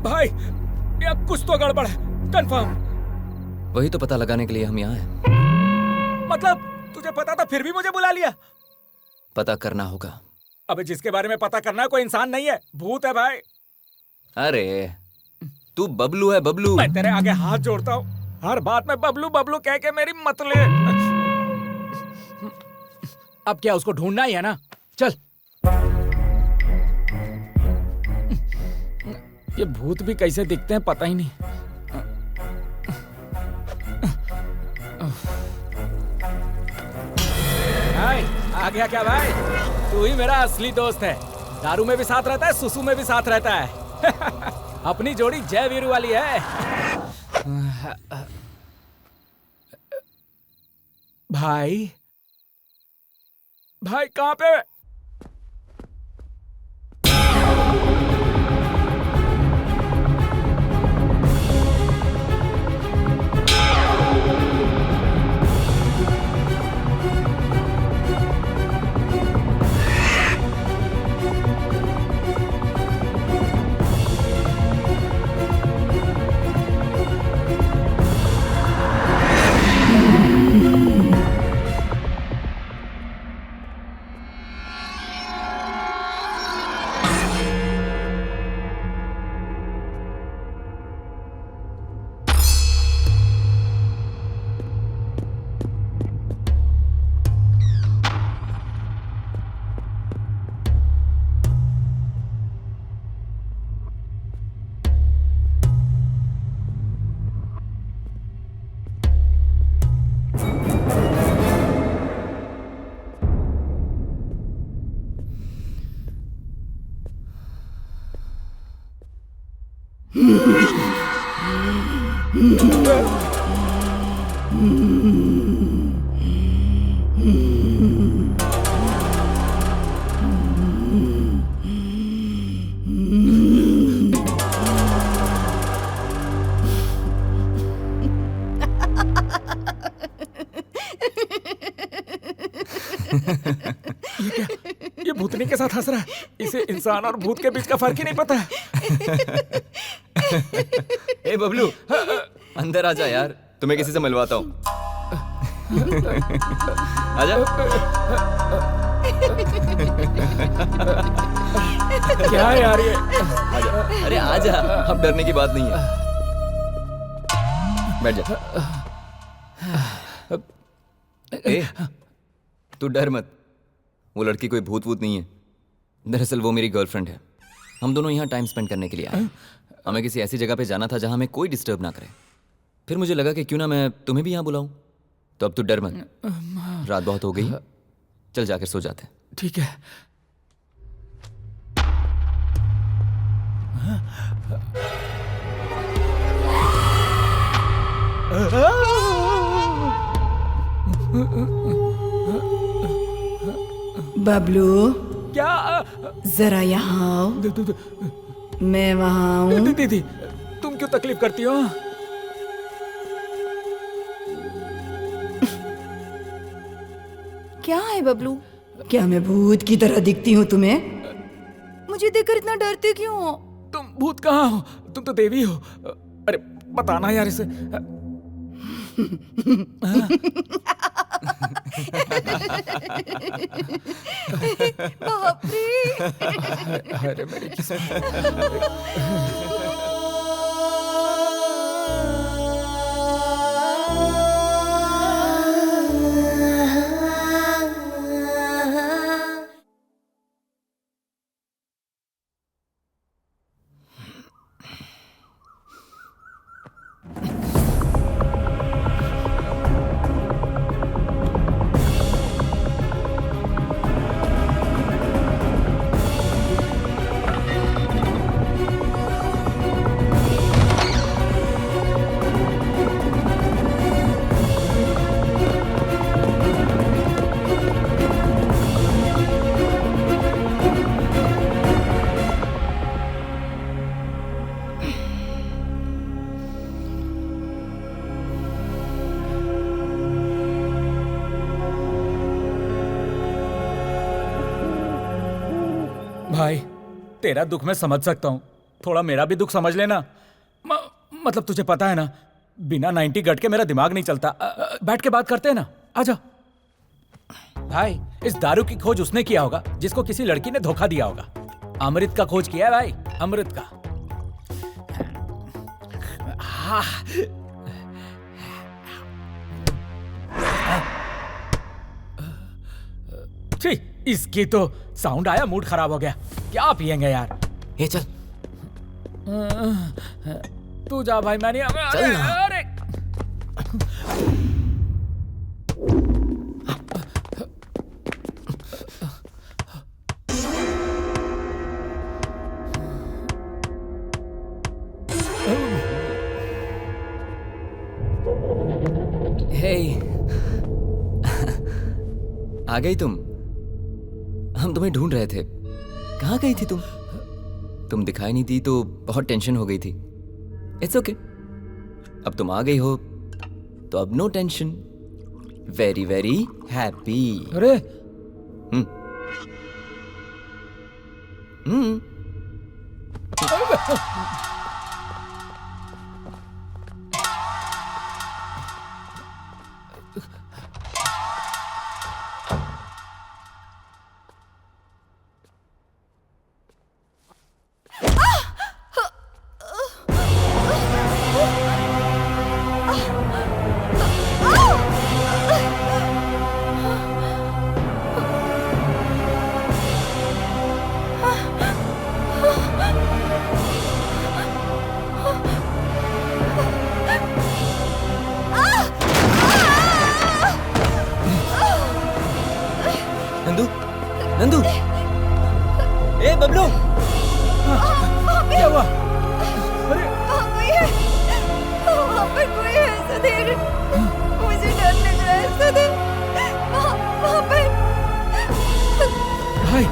भाई या कुछ तो गड़बड़ है, कंफर्म। वही तो पता लगाने के लिए हम यहाँ हैं। मतलब तुझे पता था फिर भी मुझे बुला लिया? पता करना होगा। अबे जिसके बारे में पता करना है कोई इंसान नहीं है, भूत है भाई। अरे तू बबलू है, बबलू। मैं तेरे आगे हाथ जोड़ता हूँ, हर बात में बबलू बबलू कह के मेरी मत ले। अब क्या उसको ढूंढना ही है ना? चल। ये भूत भी कैसे दिखते हैं पता ही नहीं। भाई आ गया क्या भाई? तू ही मेरा असली दोस्त है। दारू में भी साथ रहता है, सुसु में भी साथ रहता है। अपनी जोड़ी जय वीरू वाली है। भाई भाई कहाँ पे? ये भूतनी के साथ हंस रहा है। इसे इंसान और भूत के बीच का फर्क ही नहीं पता है। ए बबलू, अंदर आजा यार, तुम्हें किसी से मिलवाता हूँ। आजा। क्या है यार ये? आजा, अरे आजा, अब डरने की बात नहीं है। बैठ जा। ए, तू डर मत, वो लड़की कोई भूत वूत नहीं है। दरअसल वो मेरी गर्लफ्रेंड है। हम दोनों यहाँ टाइम स्पेंड करने के लिए आए। हमें किसी ऐसी जगह पे जाना था जहाँ हमें कोई डिस्टर्ब ना करे। फिर मुझे लगा कि क्यों ना मैं तुम्हें भी यहाँ बुलाऊं। तो अब तू डर मत, रात बहुत हो गई, चल जाकर सो जाते हैं। ठीक है। बबलू, क्या? जरा यहाँ आओ। मैं वहाँ हूँ। दीदी, तुम क्यों तकलीफ करती हो? क्या है बबलू? क्या मैं भूत की तरह दिखती हूँ तुम्हें? मुझे देखकर इतना डरते क्यों हो? तुम भूत कहाँ हो? तुम तो देवी हो। अरे बताना यार इसे। बाप रे। अरे मेरी किस्मत। भाई तेरा दुख मैं समझ सकता हूँ, थोड़ा मेरा भी दुख समझ लेना। मतलब तुझे पता है ना, बिना 90 गट के मेरा दिमाग नहीं चलता। बैठ के बात करते हैं ना, आजा। भाई इस दारू की खोज उसने किया होगा जिसको किसी लड़की ने धोखा दिया होगा। अमृत का खोज किया है भाई, अमृत का। छी, इसकी तो साउंड आया, मूड खराब हो गया। क्या पिएंगे यार? ये चल। तू जा भाई, मैं नहीं आऊंगा। चल ना। अरे हे, आ गई तुम। हम तुम्हें ढूंढ रहे थे। कहाँ गई थी तुम? तुम दिखाई नहीं दी तो बहुत टेंशन हो गई थी। इट्स ओके, अब तुम आ गई हो तो अब no tension. Very very happy. अरे हम्म। नंदू, नंदू, ए बबलू, क्या हुआ? अरे कोई है, वहाँ पर कोई है सुधीर, मुझे डर लग रहा है सुधीर, वहाँ पर। भाई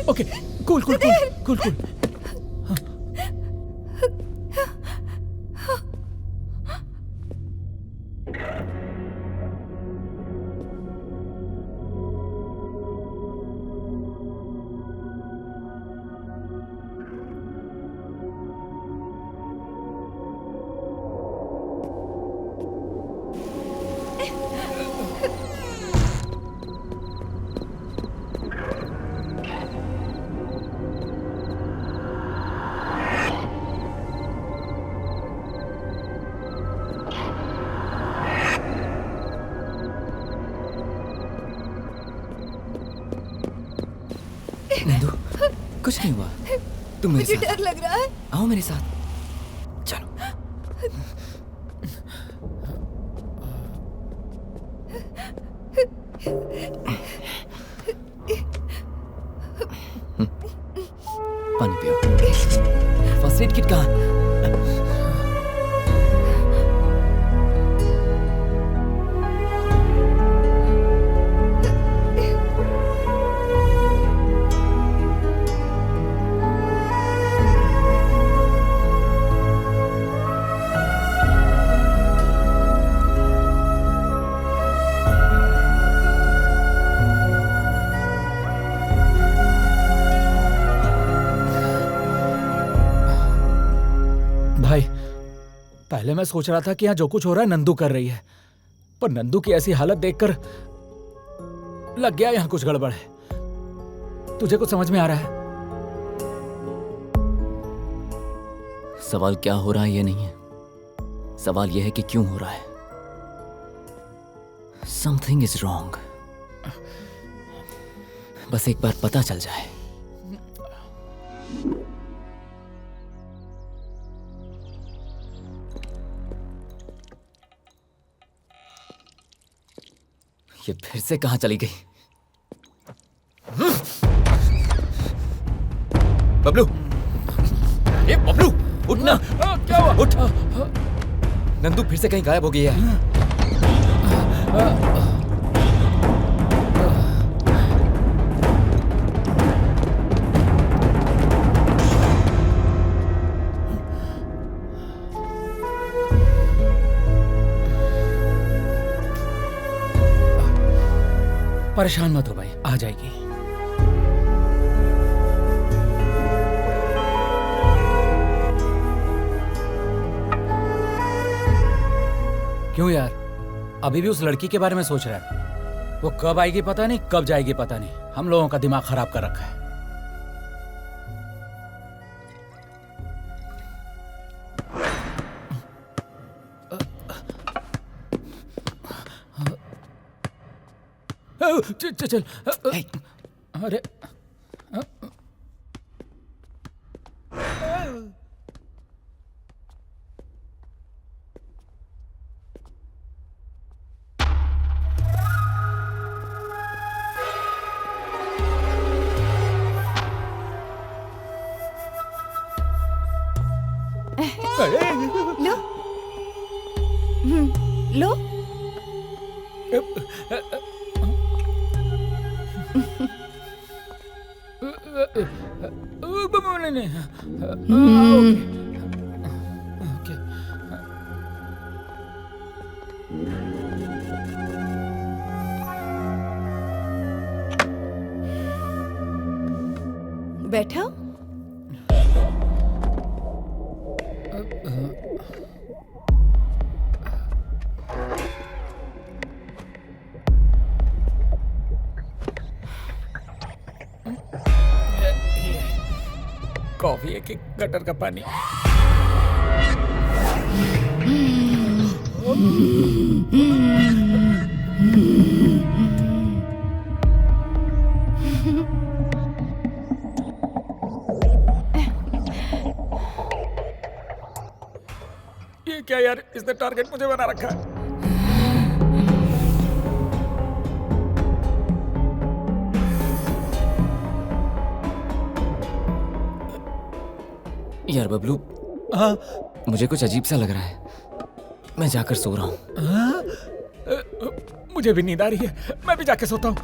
okay, cool cool cool cool cool. Nandu, कुछ नहीं हुआ। तुम मेरे मुझे साथ डर लग रहा है। आओ मेरे साथ, चलो। पानी पियो। फर्स्ट एड किट कहाँ? भाई, पहले मैं सोच रहा था कि यहाँ जो कुछ हो रहा है नंदू कर रही है, पर नंदू की ऐसी हालत देखकर लग गया यहाँ कुछ गड़बड़ है। तुझे कुछ समझ में आ रहा है? सवाल क्या हो रहा है ये नहीं है, सवाल यह है कि क्यों हो रहा है। Something is wrong. बस एक बार पता चल जाए। ये फिर से कहां चली गई? बबलू, ए बबलू, उठ ना। क्या हुआ? उठ। नंदू फिर से कहीं गायब हो गई है। परेशान मत हो भाई, आ जाएगी। क्यों यार, अभी भी उस लड़की के बारे में सोच रहा है? वो कब आएगी पता नहीं, कब जाएगी पता नहीं। हम लोगों का दिमाग खराब कर रखा है। चल चल। अरे लो लो ओके। बैठो। कॉफी है कि गटर का पानी? ये क्या यार, इसने टारगेट मुझे बना रखा है। यार बबलू, हाँ मुझे कुछ अजीब सा लग रहा है। मैं जाकर सो रहा हूँ। मुझे भी नींद आ रही है, मैं भी जाके सोता हूँ।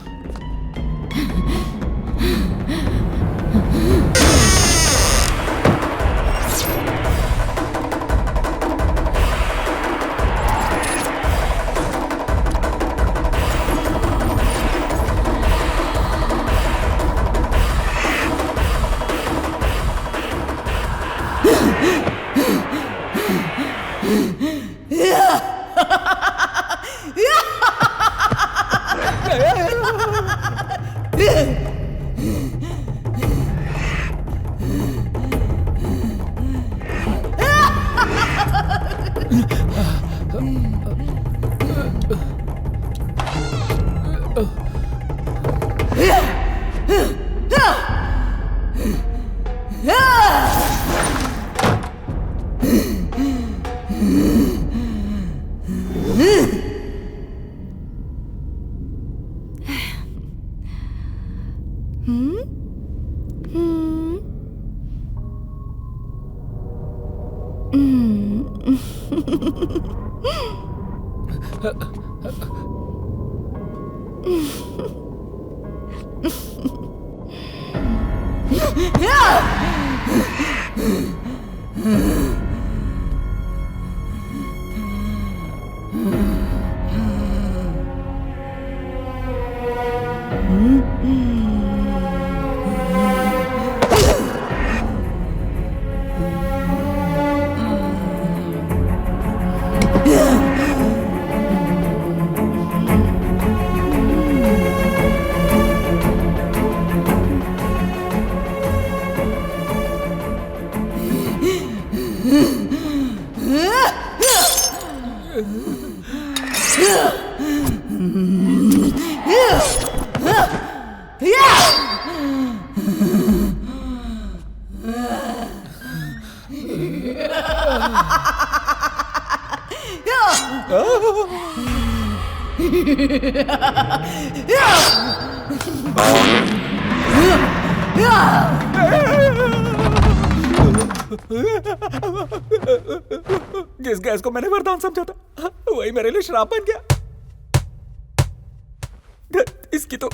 जिस गैस को मैंने वरदान समझा था वही मेरे लिए श्राप बन गया। इसकी तो,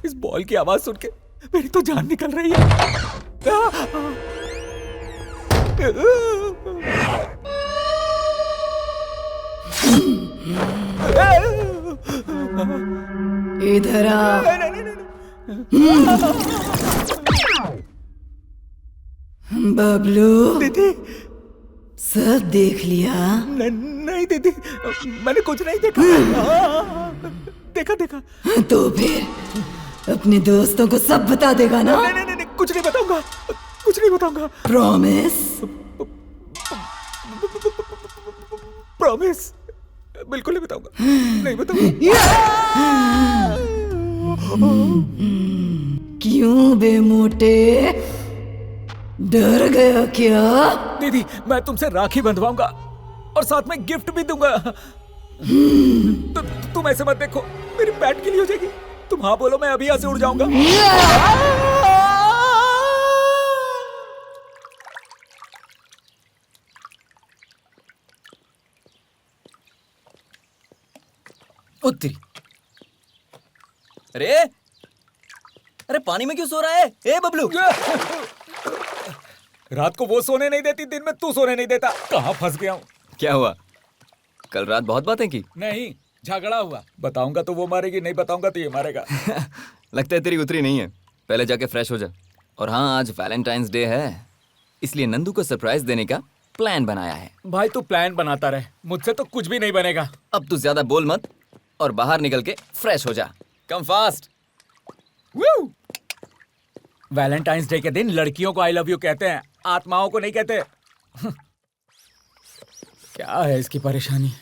इस बॉल की आवाज सुन के मेरी तो जान निकल रही है। इधर आ। बबलू, दीदी सब देख लिया? नहीं दीदी, मैंने कुछ नहीं देखा। देखा। तो फिर अपने दोस्तों को सब बता देगा ना? नहीं, कुछ नहीं बताऊंगा। प्रॉमिस, बिल्कुल नहीं बताऊंगा। क्यों बे मोटे, डर गया क्या? दीदी मैं तुमसे राखी बंधवाऊंगा और साथ में गिफ्ट भी दूंगा। तुम ऐसे मत देखो, मेरी पैट के लिए हो जाएगी। तुम हाँ बोलो, मैं अभी यहाँ से उड़ जाऊंगा। उत्तरी। अरे अरे पानी में क्यों सो रहा है? ए बबलू, रात को वो सोने नहीं देती, दिन में तू सोने नहीं देता। कहाँ फंस गया हूँ? क्या हुआ? कल रात बहुत बातें की। नहीं, झगड़ा हुआ। बताऊंगा तो वो मारेगी, नहीं बताऊंगा तो ये मारेगा। लगता है तेरी उतरी नहीं है। पहले जाके फ्रेश हो जा। और हाँ, आज वैलेंटाइंस डे है, इसलिए नंदू को सरप्राइज देने का प्लान बनाया है। भाई तू प्लान बनाता रहे, मुझसे तो कुछ भी नहीं बनेगा। अब तू ज्यादा बोल मत और बाहर निकल के फ्रेश हो जा। Come fast. वैलेंटाइंस डे के दिन लड़कियों को आई लव यू कहते हैं, आत्माओं को नहीं कहते। क्या है इसकी परेशानी?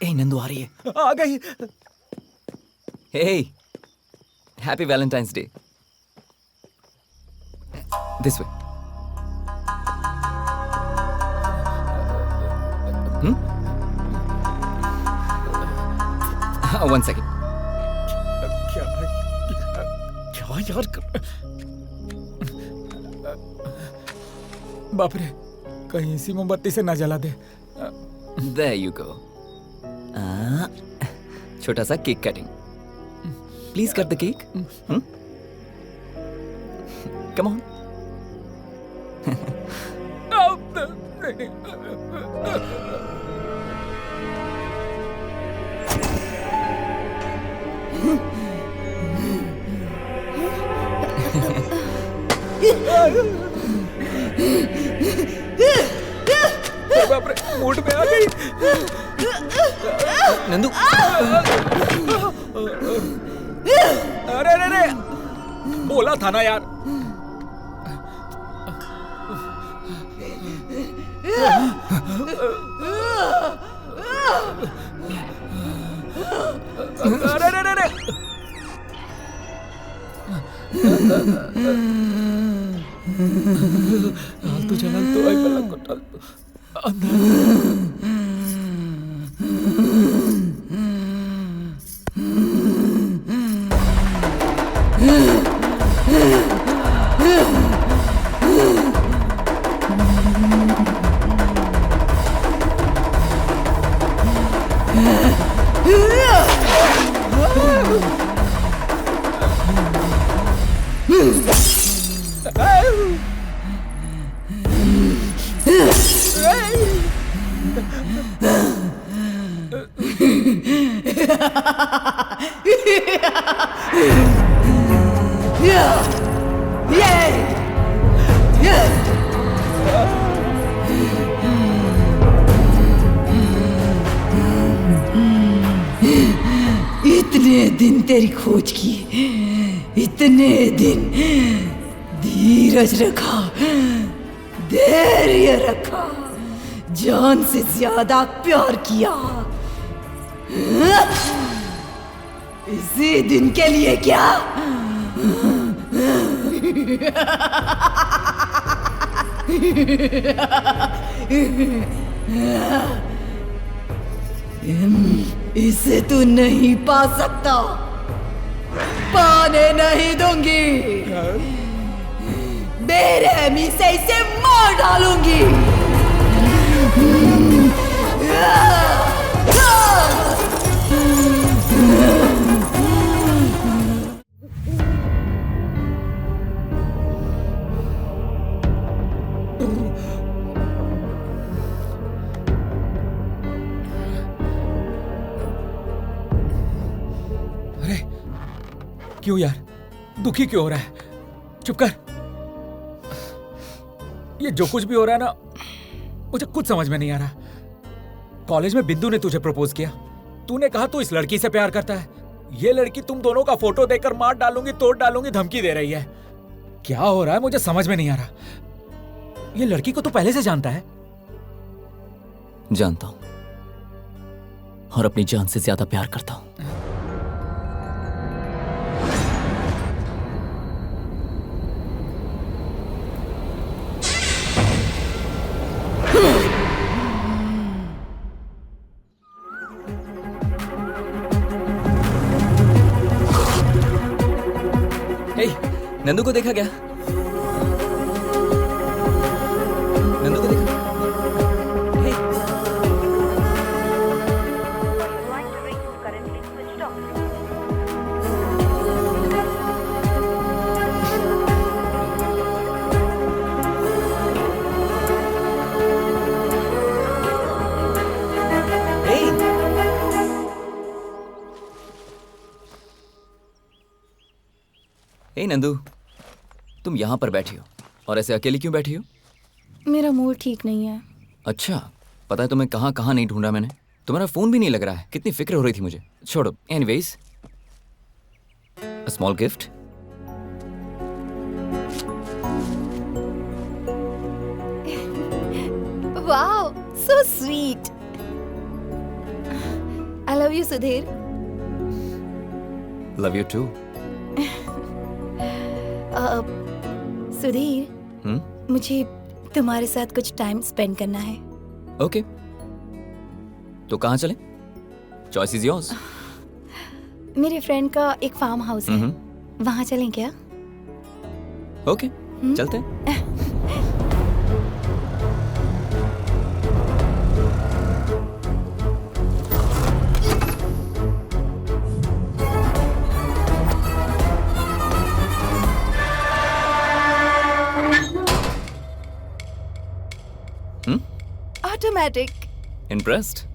ए नंदू आ रही है। आ गई। Hey happy Valentine's day. This way. One second. क्या यार बाप रे, कहीं इसी मोमबत्ती से ना जला दे। There you go. छोटा सा cake cutting. Please cut the cake. Come on. बाप रे, मूड में आ गई। नंदू। अरे अरे अरे, बोला था ना यार। अरे अरे अरे, तो चला तो आई पलक को डाल दो इतने दिन तेरी खोज की, इतने दिन धीरज रखा, धैर्य रखा, जान से ज्यादा प्यार किया, इसी दिन के लिए क्या? इसे तू नहीं पा सकता, पाने नहीं दूंगी, बेरहमी से इसे मार डालूंगी। क्यों यार, दुखी क्यों हो रहा है? चुप कर। ये जो कुछ भी हो रहा है ना, मुझे कुछ समझ में नहीं आ रहा। कॉलेज में बिंदु ने तुझे प्रपोज किया, तूने कहा तू इस लड़की से प्यार करता है। ये लड़की तुम दोनों का फोटो देखकर मार डालूंगी, तोड़ डालूंगी धमकी दे रही है। क्या हो रहा है मुझे समझ में नहीं आ रहा। ये लड़की को तू पहले से जानता है? जानता हूं, और अपनी जान से ज्यादा प्यार करता हूं। नंदू को देखा क्या? नंदू को देखा? हे, हे नंदू, तुम यहाँ पर बैठी हो और ऐसे अकेली क्यों बैठी हो? मेरा मूड ठीक नहीं है। अच्छा, पता है तुम्हें कहाँ कहाँ नहीं ढूंढा मैंने? तुम्हारा फोन भी नहीं लग रहा है। कितनी फिक्र हो रही थी मुझे। छोड़ो, anyways, a small gift. Wow, so sweet. I love you Sudhir. Love you too. Sudhir, मुझे तुम्हारे साथ कुछ टाइम स्पेंड करना है। ओके, तो कहाँ चलें? Choice is yours. मेरे फ्रेंड का एक फार्म हाउस है, वहाँ चलें क्या? ओके, चलते हैं। Automatic. Impressed?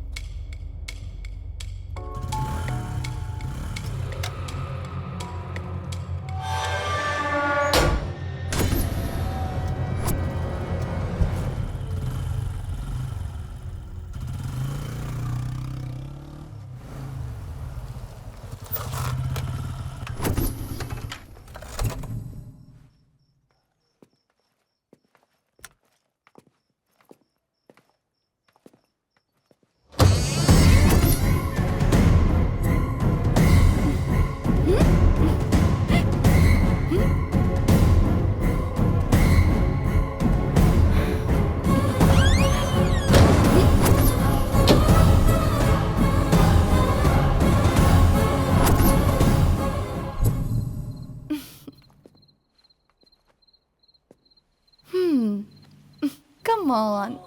Come on.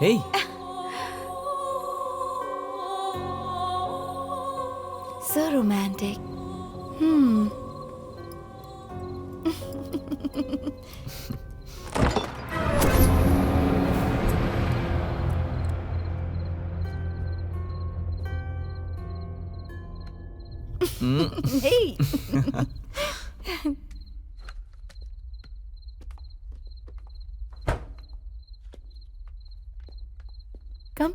Hey. So romantic. Hey. Come.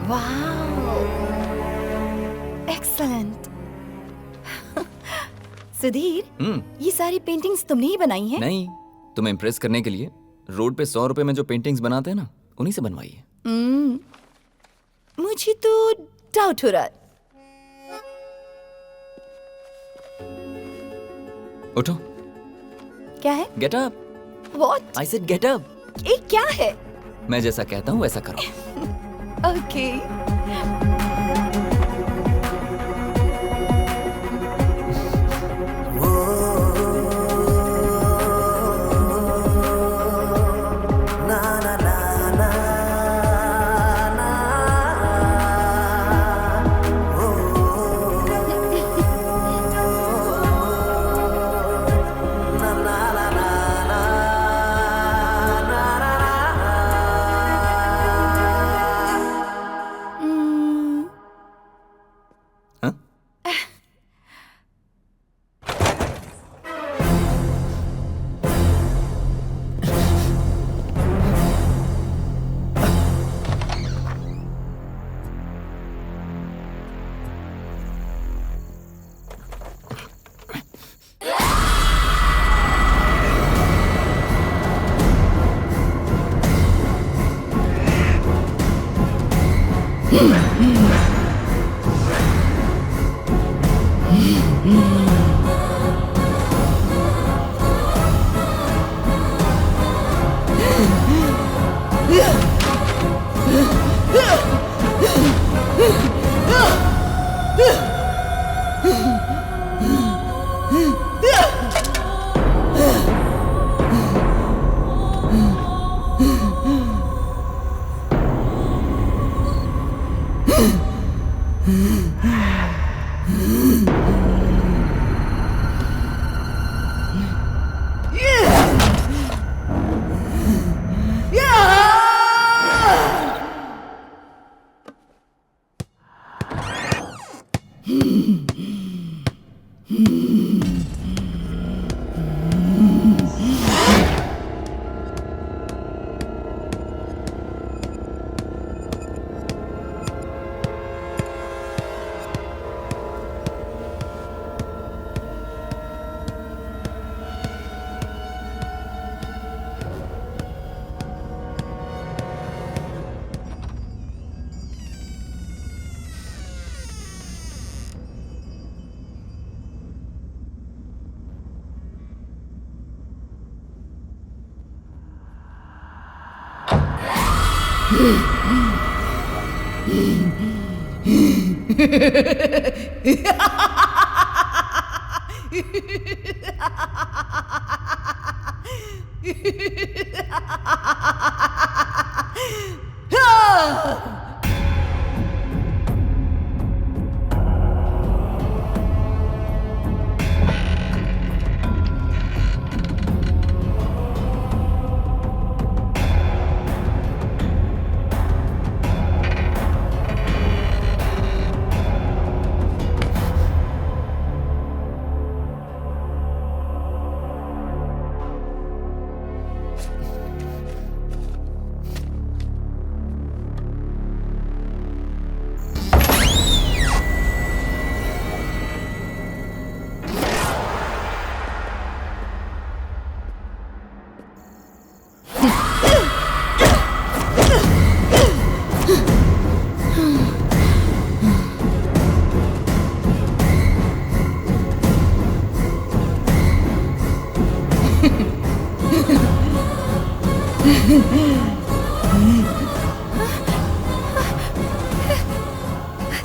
Wow. Excellent. Sudhir, ये सारी पेंटिंग्स तुमने ही बनाई हैं? नहीं, तुम्हें इम्प्रेस करने के लिए रोड पे 100 रुपए में जो पेंटिंग्स बनाते हैं ना, उन्हीं से बनवाई है। मुझे तो डाउट हो रहा है। उठो। क्या है? Get up. What? I said get up. ये क्या है? मैं जैसा कहता हूँ वैसा करो। Okay.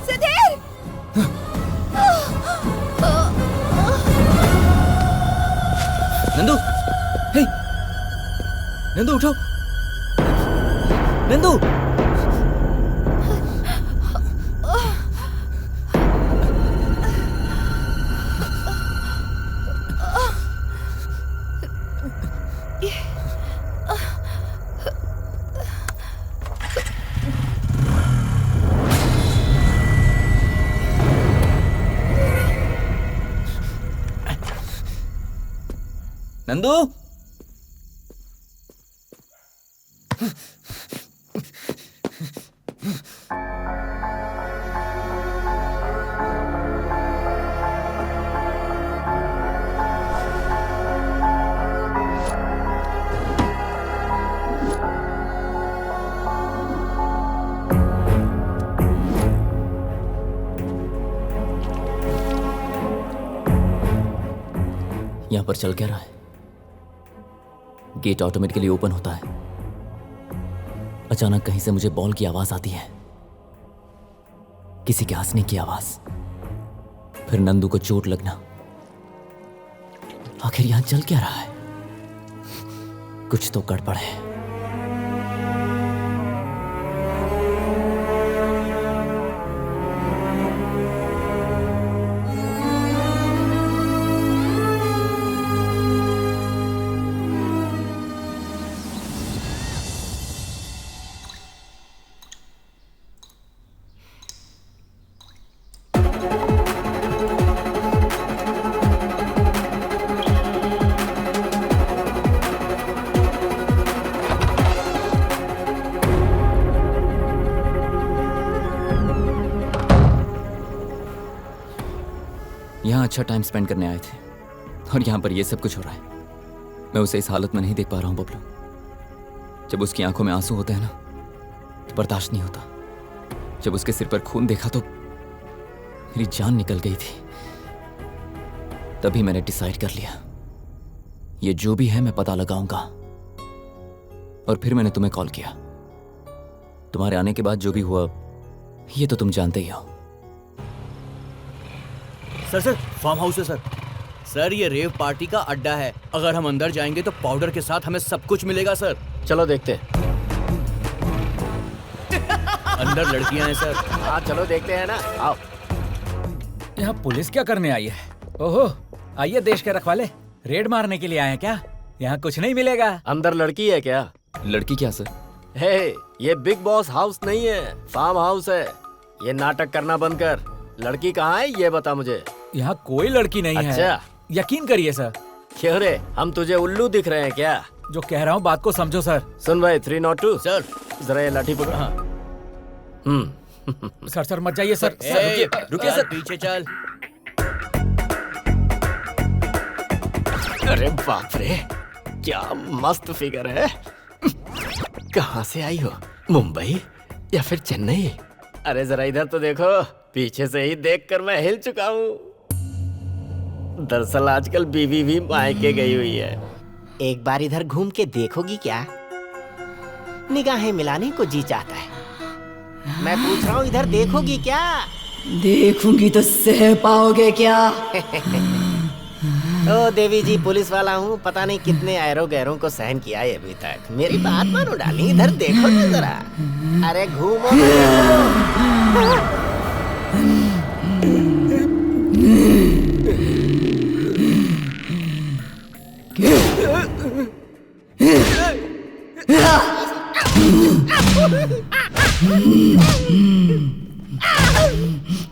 सुधीर! नंदू, हे, नंदू उठो, नंदू। नंदू, यहां पर चल क्या रहा है? गेट ऑटोमेटिकली ओपन होता है। अचानक कहीं से मुझे बॉल की आवाज आती है, किसी के हंसने की आवाज, फिर नंदू को चोट लगना। आखिर यहां चल क्या रहा है? कुछ तो गड़बड़ है। यहाँ अच्छा टाइम स्पेंड करने आए थे और यहाँ पर ये सब कुछ हो रहा है। मैं उसे इस हालत में नहीं देख पा रहा हूँ बबलू। जब उसकी आंखों में आंसू होते हैं ना, तो बर्दाश्त नहीं होता। जब उसके सिर पर खून देखा तो मेरी जान निकल गई थी। तभी मैंने डिसाइड कर लिया, ये जो भी है मैं पता लगाऊंगा। और फिर मैंने तुम्हें कॉल किया। तुम्हारे आने के बाद जो भी हुआ ये तो तुम जानते ही हो। सर फार्म हाउस है सर, ये रेव पार्टी का अड्डा है। अगर हम अंदर जाएंगे तो पाउडर के साथ हमें सब कुछ मिलेगा सर। चलो देखते हैं। अंदर लड़कियां हैं सर। हाँ चलो देखते हैं ना, आओ। यहाँ पुलिस क्या करने आई है? ओहो, आइए देश के रखवाले, रेड मारने के लिए आए हैं क्या? यहाँ कुछ नहीं मिलेगा। अंदर लड़की है क्या? लड़की क्या सर? हे, ये बिग बॉस हाउस नहीं है, फार्म हाउस है। ये नाटक करना बंद कर। लड़की कहाँ है ये बता मुझे। यहाँ कोई लड़की नहीं है। अच्छा। यकीन करिए सर। क्यों रे, हम तुझे उल्लू दिख रहे हैं क्या? जो कह रहा हूँ बात को समझो सर। सुन भाई 302 सर जरा ये लाठी पकड़। हाँ। सर मत जाइए सर। रुकिए सर, पीछे चल। अरे बाप रे, क्या मस्त फिगर है। कहाँ से आई हो, मुंबई या फिर चेन्नई? अरे जरा इधर तो देखो, पीछे से ही देखकर मैं हिल चुका हूँ। दरअसल आजकल बीवी भी मायके गई हुई है। एक बार इधर घूम के देखोगी क्या? निगाहें मिलाने को जी चाहता है। मैं पूछ रहा हूँ, इधर देखोगी क्या? देखूंगी तो सह पाओगे क्या? ओ देवी जी, पुलिस वाला हूँ, पता नहीं कितने ऐरों गैरों को सहन किया है अभी तक। मेरी बात मानो डाली, इधर देखो ना जरा। अरे घूमो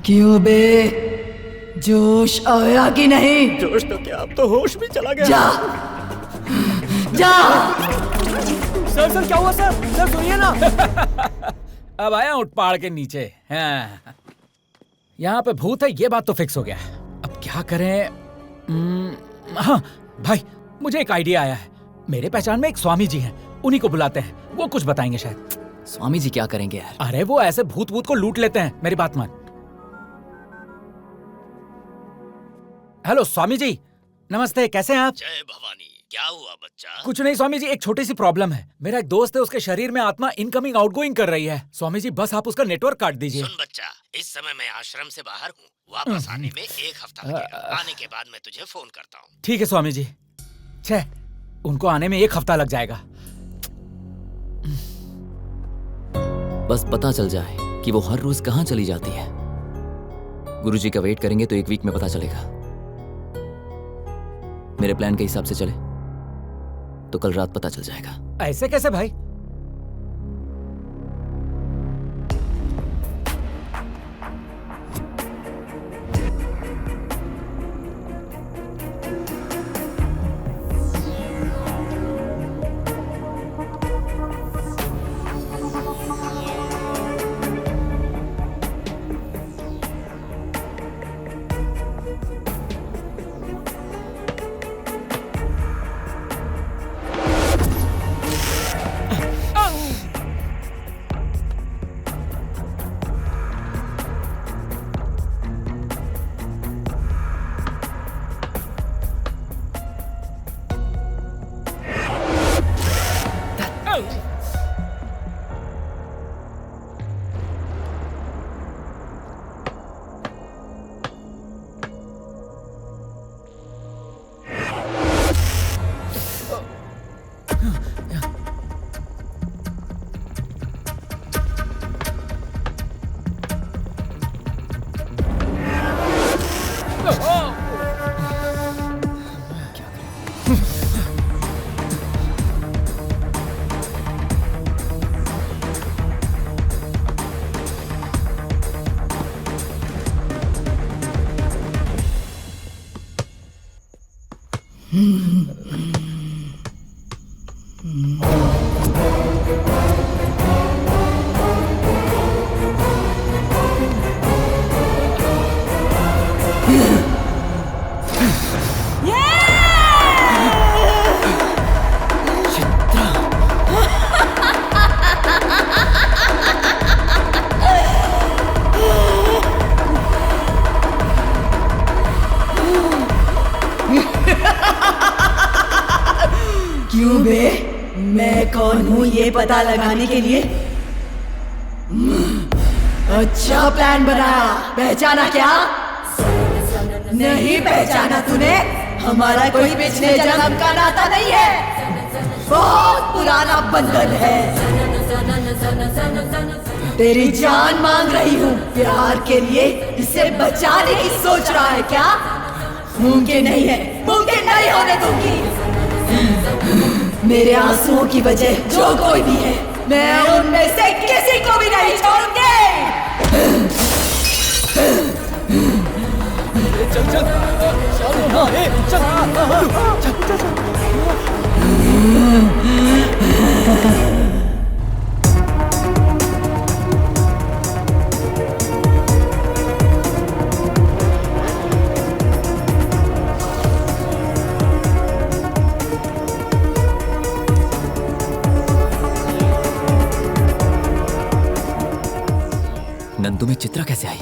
क्यों बे, जोश आया कि नहीं? जोश तो क्या, अब तो होश भी चला गया। जा जा। सर क्या हुआ सर? सर सुनिए ना। अब आया उठ पहाड़ के नीचे। हाँ। यहाँ पे भूत है, ये बात तो फिक्स हो गया। अब क्या करें? हाँ भाई, मुझे एक आइडिया आया है। मेरे पहचान में एक स्वामी जी हैं, उन्हीं को बुलाते हैं, वो कुछ बताएंगे शायद। स्वामी जी क्या करेंगे यार? अरे वो ऐसे भूत को लूट लेते हैं, मेरी बात मान। हेलो स्वामी जी, नमस्ते, कैसे हैं आप? जय भवानी, क्या हुआ बच्चा? कुछ नहीं स्वामी जी, एक छोटी सी प्रॉब्लम है। मेरा एक दोस्त है, उसके शरीर में आत्मा इनकमिंग आउटगोइंग कर रही है। स्वामी जी बस आप उसका नेटवर्क काट दीजिए। सुन बच्चा, इस समय मैं आश्रम से बाहर हूँ, वापस आने में 1 हफ्ता लगेगा। आने के बाद मैं तुझे फोन करता हूँ। ठीक है स्वामी जी। छे, उनको आने में 1 हफ्ता लग जाएगा। बस पता चल जाए कि वो हर रोज कहाँ चली जाती है। गुरुजी का वेट करेंगे तो 1 वीक में पता चलेगा। मेरे प्लान के हिसाब से चले तो कल रात पता चल जाएगा। ऐसे कैसे भाई? क्यों बे? मैं कौन हूँ ये पता लगाने के लिए? अच्छा प्लान बनाया। पहचाना क्या? नहीं पहचाना तूने? हमारा कोई पिछले जन्म का नाता नहीं है, बहुत पुराना बंधन है। तेरी जान मांग रही हूँ प्यार के लिए, इसे बचाने की सोच रहा है क्या? मुमकिन नहीं है, मुमकिन नहीं होने दूंगी। मेरे आंसुओं की वजह जो कोई भी है, मैं उनमें से किसी को भी नहीं छोड़ूंगी। चल चल नंदू में चित्रा कैसे आई?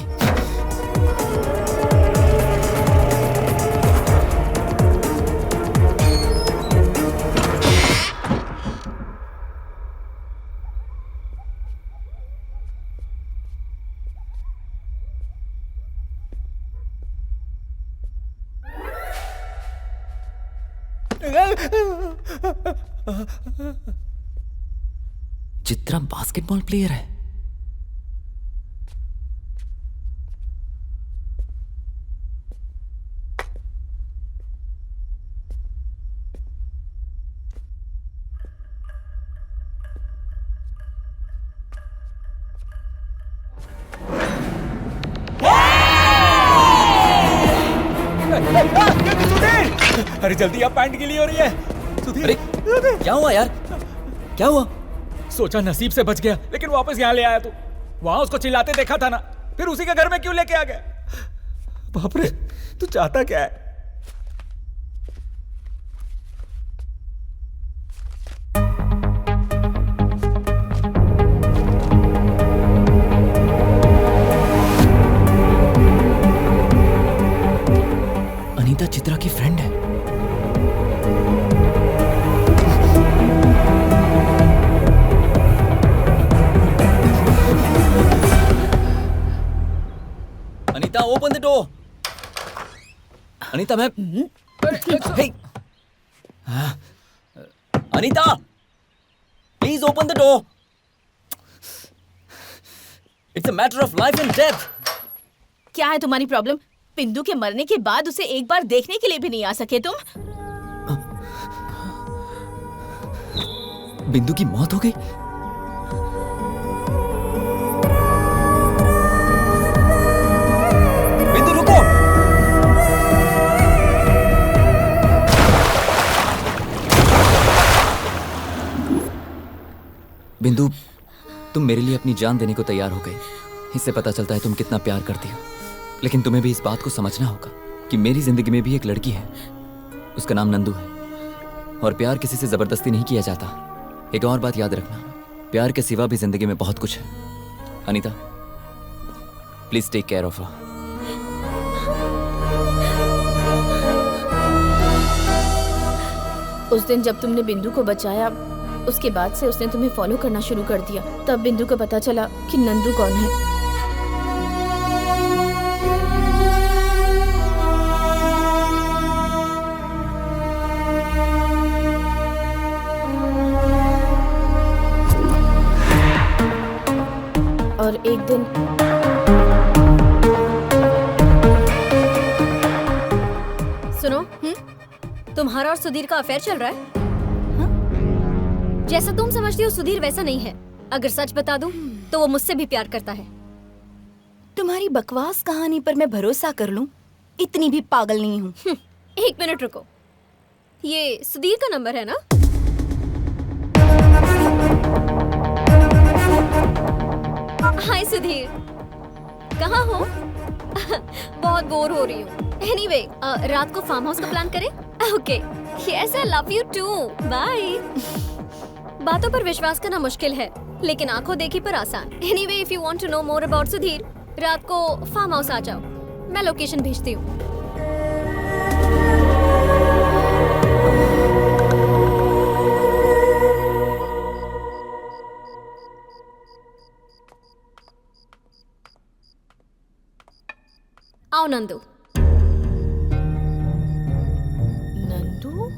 चित्रा बास्केटबॉल प्लेयर है। अरे जल्दी, आप पैंट गीली हो रही है। अरे क्या हुआ यार? क्या हुआ? सोचा नसीब से बच गया, लेकिन वापस यहाँ ले आया तू। वहां उसको चिल्लाते देखा था ना, फिर उसी के घर में क्यों लेके आ गया? बाप रे, तू चाहता क्या है? अनीता चित्रा की फ्रेंड है। Anita open the door. Anita मैं hey Anita please open the door. It's a matter of life and death. क्या है तुम्हारी प्रॉब्लम? बिंदु के मरने के बाद उसे एक बार देखने के लिए भी नहीं आ सके तुम? बिंदु की मौत हो गई? बिंदु रुको। बिंदु, तुम मेरे लिए अपनी जान देने को तैयार हो गई। इससे पता चलता है तुम कितना प्यार करती हो। लेकिन तुम्हें भी इस बात को समझना होगा कि मेरी जिंदगी में भी एक लड़की है। उसका नाम नंदू है और प्यार किसी से जबरदस्ती नहीं किया जाता। एक और बात याद रखना, प्यार के सिवा भी जिंदगी में बहुत कुछ है। Anita, please take care of her. उस दिन जब तुमने बिंदु को बचाया, उसके बाद से उसने तुम्हें फॉलो करना शुरू कर दिया। तब बिंदु को पता चला कि नंदू कौन है। और एक दिन सुनो, तुम्हारा और सुधीर का अफेयर चल रहा है? जैसा तुम समझती हो सुधीर वैसा नहीं है। अगर सच बता दूं तो वो मुझसे भी प्यार करता है। तुम्हारी बकवास कहानी पर मैं भरोसा कर लूं? इतनी भी पागल नहीं हूँ। एक मिनट रुको, ये सुधीर का नंबर है ना? हाय सुधीर, कहाँ हो? बहुत बोर हो रही हूँ। एनीवे, रात को फार्म हाउस का प्लान करें? Okay, yes I love you too, bye. बातों पर विश्वास करना मुश्किल है, लेकिन आंखों देखी पर आसान। Anyway, if you want to know more about Sudhir, रात को फार्म हाउस आ जाओ, मैं लोकेशन भेजती हूँ। नंदू। नंदू?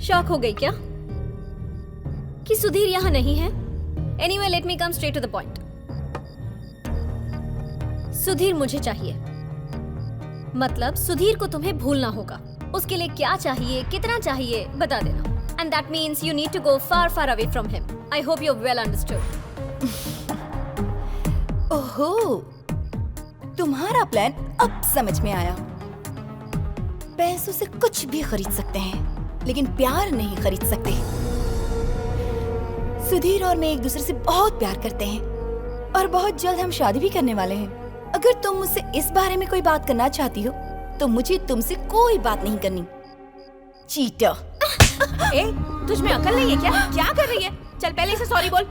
शॉक हो गई क्या कि सुधीर यहाँ नहीं है? Anyway let me come straight to the point. Sudhir मुझे चाहिए, मतलब सुधीर को तुम्हें भूलना होगा। उसके लिए क्या चाहिए, कितना चाहिए, बता देना। And that means you need to go far, far away from him. I hope you're well understood. ओहो, तुम्हारा प्लान अब समझ में आया। पैसों से कुछ भी खरीद सकते हैं, लेकिन प्यार नहीं खरीद सकते। सुधीर और मैं एक दूसरे से बहुत प्यार करते हैं और बहुत जल्द हम शादी भी करने वाले हैं। अगर तुम मुझसे इस बारे में कोई बात करना चाहती हो तो मुझे तुमसे कोई बात नहीं करनी। चीटर। ए, तुझ में अकल नहीं है क्या? क्या कर रही है? चल पहले इसे सॉरी बोल।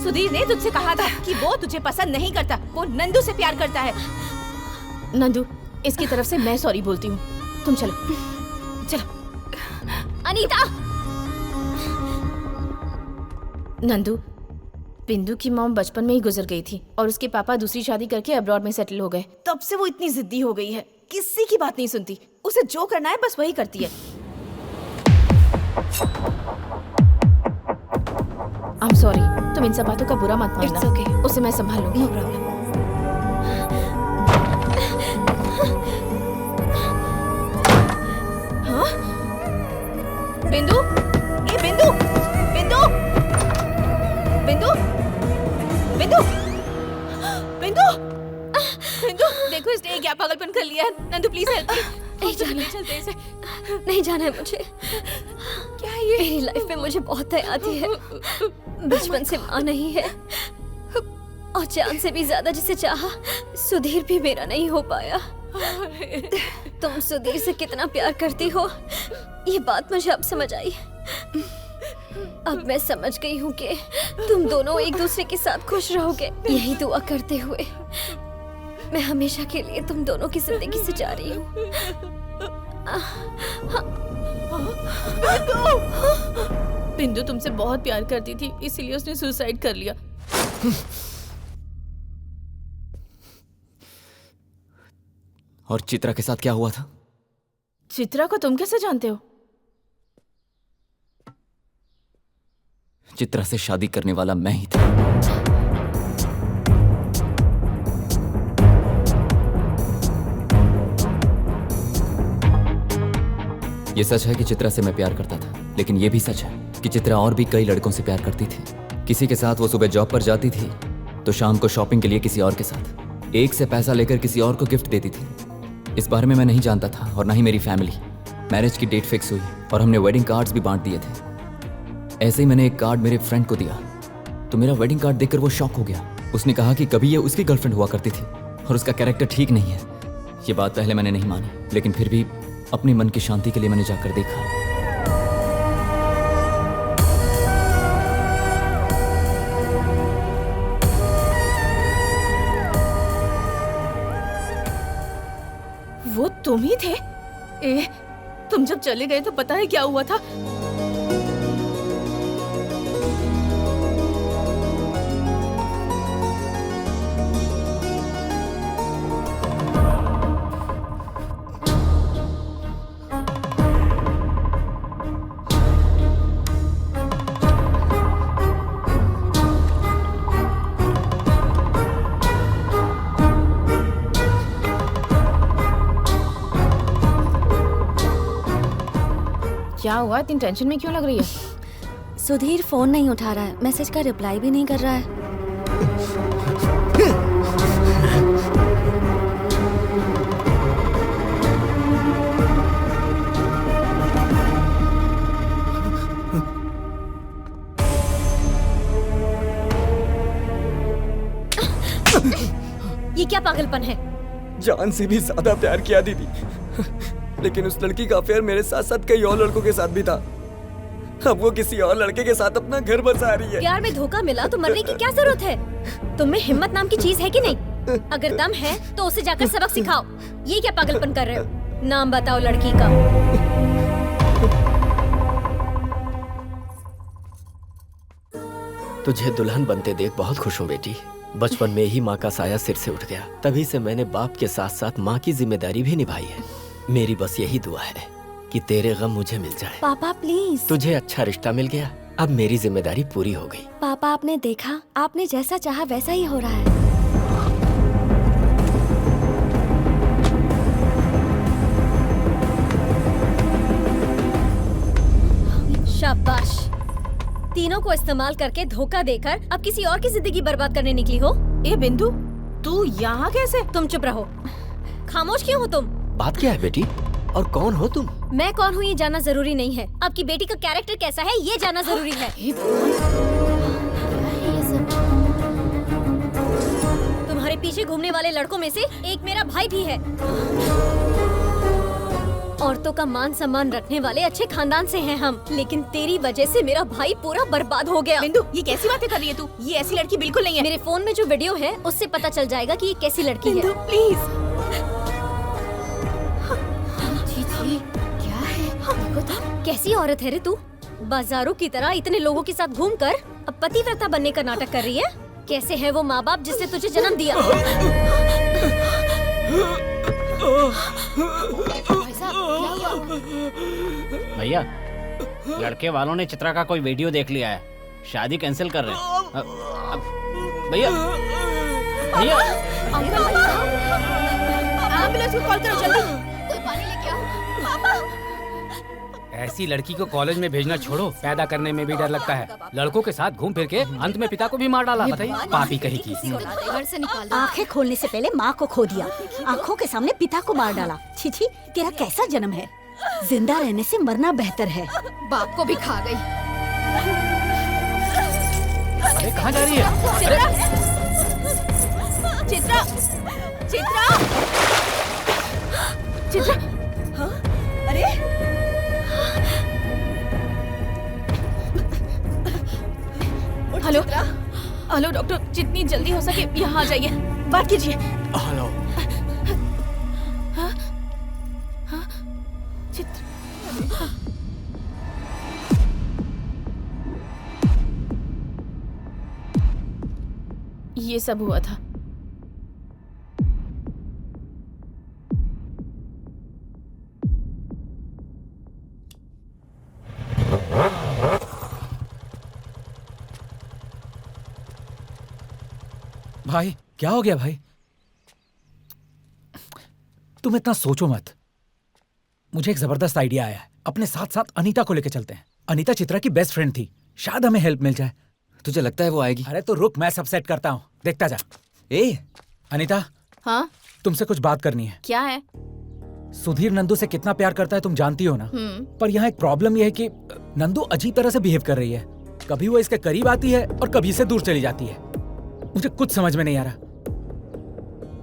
सुधीर ने तुझसे कहा था कि वो तुझे पसंद नहीं करता, वो नंदू से प्यार करता है। नंदू, इसकी तरफ से मैं सॉरी बोलती हूँ। तुम चलो, चलो। अनीता! नंदू, बिंदु की मॉम बचपन में ही गुजर गई थी और उसके पापा दूसरी शादी करके अब्रॉड में सेटल हो गए। तब से वो इतनी जिद्दी हो गई है, किसी की बात नहीं सुनती। उसे जो करना है बस वही करती है। I'm sorry, तुम इन सब बातों का बुरा मत मानना। It's okay. उसे मैं संभाल लूंगी। No problem. हाँ? बिंदु? ये बिंदु? बिंदु? बिंदु? बिंदु? बिंदु? बिंदु, देखो इसने क्या पागलपन कर लिया है। Nandu please help me. नहीं जाना है, चलते इसे। नहीं जाना है मुझे। क्या ये? मेरी लाइफ में मुझे बहुत दया आती है। बचपन से माँ नहीं है और जान से भी ज्यादा जिसे चाहा, सुधीर भी मेरा नहीं हो पाया। तुम सुधीर से कितना प्यार करती हो, ये बात मुझे अब समझ आई। अब मैं समझ गई हूँ कि तुम दोनों एक दूसरे के साथ खुश रहोगे। यही दुआ करते हुए मैं हमेशा के लिए तुम दोनों की जिंदगी से जा रही हूँ। बिंदु तुमसे बहुत प्यार करती थी, इसीलिए उसने सुसाइड कर लिया। और चित्रा के साथ क्या हुआ था? चित्रा को तुम कैसे जानते हो? चित्रा से शादी करने वाला मैं ही था। ये सच है कि चित्रा से मैं प्यार करता था, लेकिन ये भी सच है कि चित्रा और भी कई लड़कों से प्यार करती थी। किसी के साथ वो सुबह जॉब पर जाती थी तो शाम को शॉपिंग के लिए किसी और के साथ, एक से पैसा लेकर किसी और को गिफ्ट देती थी। इस बारे में मैं नहीं जानता था और ना ही मेरी फैमिली। मैरिज की डेट फिक्स हुई और हमने वेडिंग कार्ड्स भी बांट दिए थे। ऐसे ही मैंने एक कार्ड मेरे फ्रेंड को दिया तो मेरा वेडिंग कार्ड देखकर वो शॉक हो गया। उसने कहा कि कभी ये उसकी गर्लफ्रेंड हुआ करती थी और उसका कैरेक्टर ठीक नहीं है। ये बात पहले मैंने नहीं मानी, लेकिन फिर भी अपनी मन की शांति के लिए मैंने जाकर देखा। वो तुम ही थे? ए, तुम जब चले गए तो पता है क्या हुआ था? क्या हुआ? इतनी टेंशन में क्यों लग रही है? सुधीर फोन नहीं उठा रहा है, मैसेज का रिप्लाई भी नहीं कर रहा है। ये क्या पागलपन है? जान से भी ज्यादा प्यार किया दीदी, लेकिन उस लड़की का अफेयर मेरे साथ साथ कई और लड़कों के साथ भी था। अब वो किसी और लड़के के साथ अपना घर बसा रही है। प्यार में धोखा मिला तो मरने की क्या जरूरत है? तुम में हिम्मत नाम की चीज है कि नहीं? अगर दम है तो उसे जाकर सबक सिखाओ। ये क्या पागलपन कर रहे हो? नाम बताओ लड़की का। तुझे दुल्हन बनते देख बहुत खुश हूँ बेटी। बचपन में ही माँ का साया सिर से उठ गया, तभी से मैंने बाप के साथ साथ माँ की जिम्मेदारी भी निभाई है। मेरी बस यही दुआ है कि तेरे गम मुझे मिल जाए। पापा प्लीज। तुझे अच्छा रिश्ता मिल गया, अब मेरी जिम्मेदारी पूरी हो गई। पापा आपने देखा, आपने जैसा चाहा वैसा ही हो रहा है। शाबाश, तीनों को इस्तेमाल करके धोखा देकर अब किसी और की जिंदगी बर्बाद करने निकली हो। ए बिंदु, तू यहाँ कैसे? तुम चुप रहो, खामोश क्यों हो तुम? बात क्या है बेटी, और कौन हो तुम? मैं कौन हूँ ये जानना जरूरी नहीं है, आपकी बेटी का कैरेक्टर कैसा है ये जानना जरूरी है। तुम्हारे पीछे घूमने वाले लड़कों में से एक मेरा भाई भी है। औरतों का मान सम्मान रखने वाले अच्छे खानदान से हैं हम, लेकिन तेरी वजह से मेरा भाई पूरा बर्बाद हो गया। बिंदु, ये कैसी बातें कर रही है तू? ये ऐसी लड़की बिल्कुल नहीं है। मेरे फोन में जो वीडियो है उससे पता चल जाएगा कि ये कैसी लड़की है। प्लीज। क्या है? देखो तो कैसी औरत है रे तू, बाजारों की तरह इतने लोगों के साथ घूमकर अब पतिव्रता बनने का नाटक कर रही है। कैसे है वो माँ बाप जिसने तुझे जन्म दिया? भैया, लड़के वालों ने चित्रा का कोई वीडियो देख लिया है, शादी कैंसिल कर रहे हैं। भैया भैया, एम्बुलेंस को कॉल करो जल्दी। कोई पानी लेके आओ। पापा, ऐसी लड़की को कॉलेज में भेजना छोड़ो, पैदा करने में भी डर लगता है। लड़कों के साथ घूम फिर के अंत में पिता को भी मार डाला। बताइए, पापी कहीं की। घर से निकाल दो। आंखें खोलने से पहले माँ को खो दिया, आंखों के सामने पिता को मार डाला। छी छी, तेरा कैसा जन्म है? जिंदा रहने से मरना बेहतर है। बाप को भी खा गई। अरे कहाँ जा रही है? चित्रा, चित्रा, चित्रा। हाँ? अरे हेलो हेलो डॉक्टर, जितनी जल्दी हो सके यहाँ आ जाइए, बात कीजिए। हेलो। हाँ? हाँ? चित्र, ये सब हुआ था। भाई क्या हो गया भाई? तुम इतना सोचो मत। मुझे एक जबरदस्त आइडिया आया है, अपने साथ साथ अनीता को लेकर चलते हैं। अनीता चित्रा की बेस्ट फ्रेंड थी, शायद हमें हेल्प मिल जाए। तुझे लगता है वो आएगी? अरे तो रुक, मैं सब सेट करता हूँ, देखता जा। अनीता, हाँ? तुमसे कुछ बात करनी है। क्या है? सुधीर नंदू से कितना प्यार करता है तुम जानती हो ना। पर यहाँ एक प्रॉब्लम यह है कि नंदू अजीब तरह से बिहेव कर रही है। कभी वो इसके करीब आती है और कभी से दूर चली जाती है। मुझे कुछ समझ में नहीं आ रहा।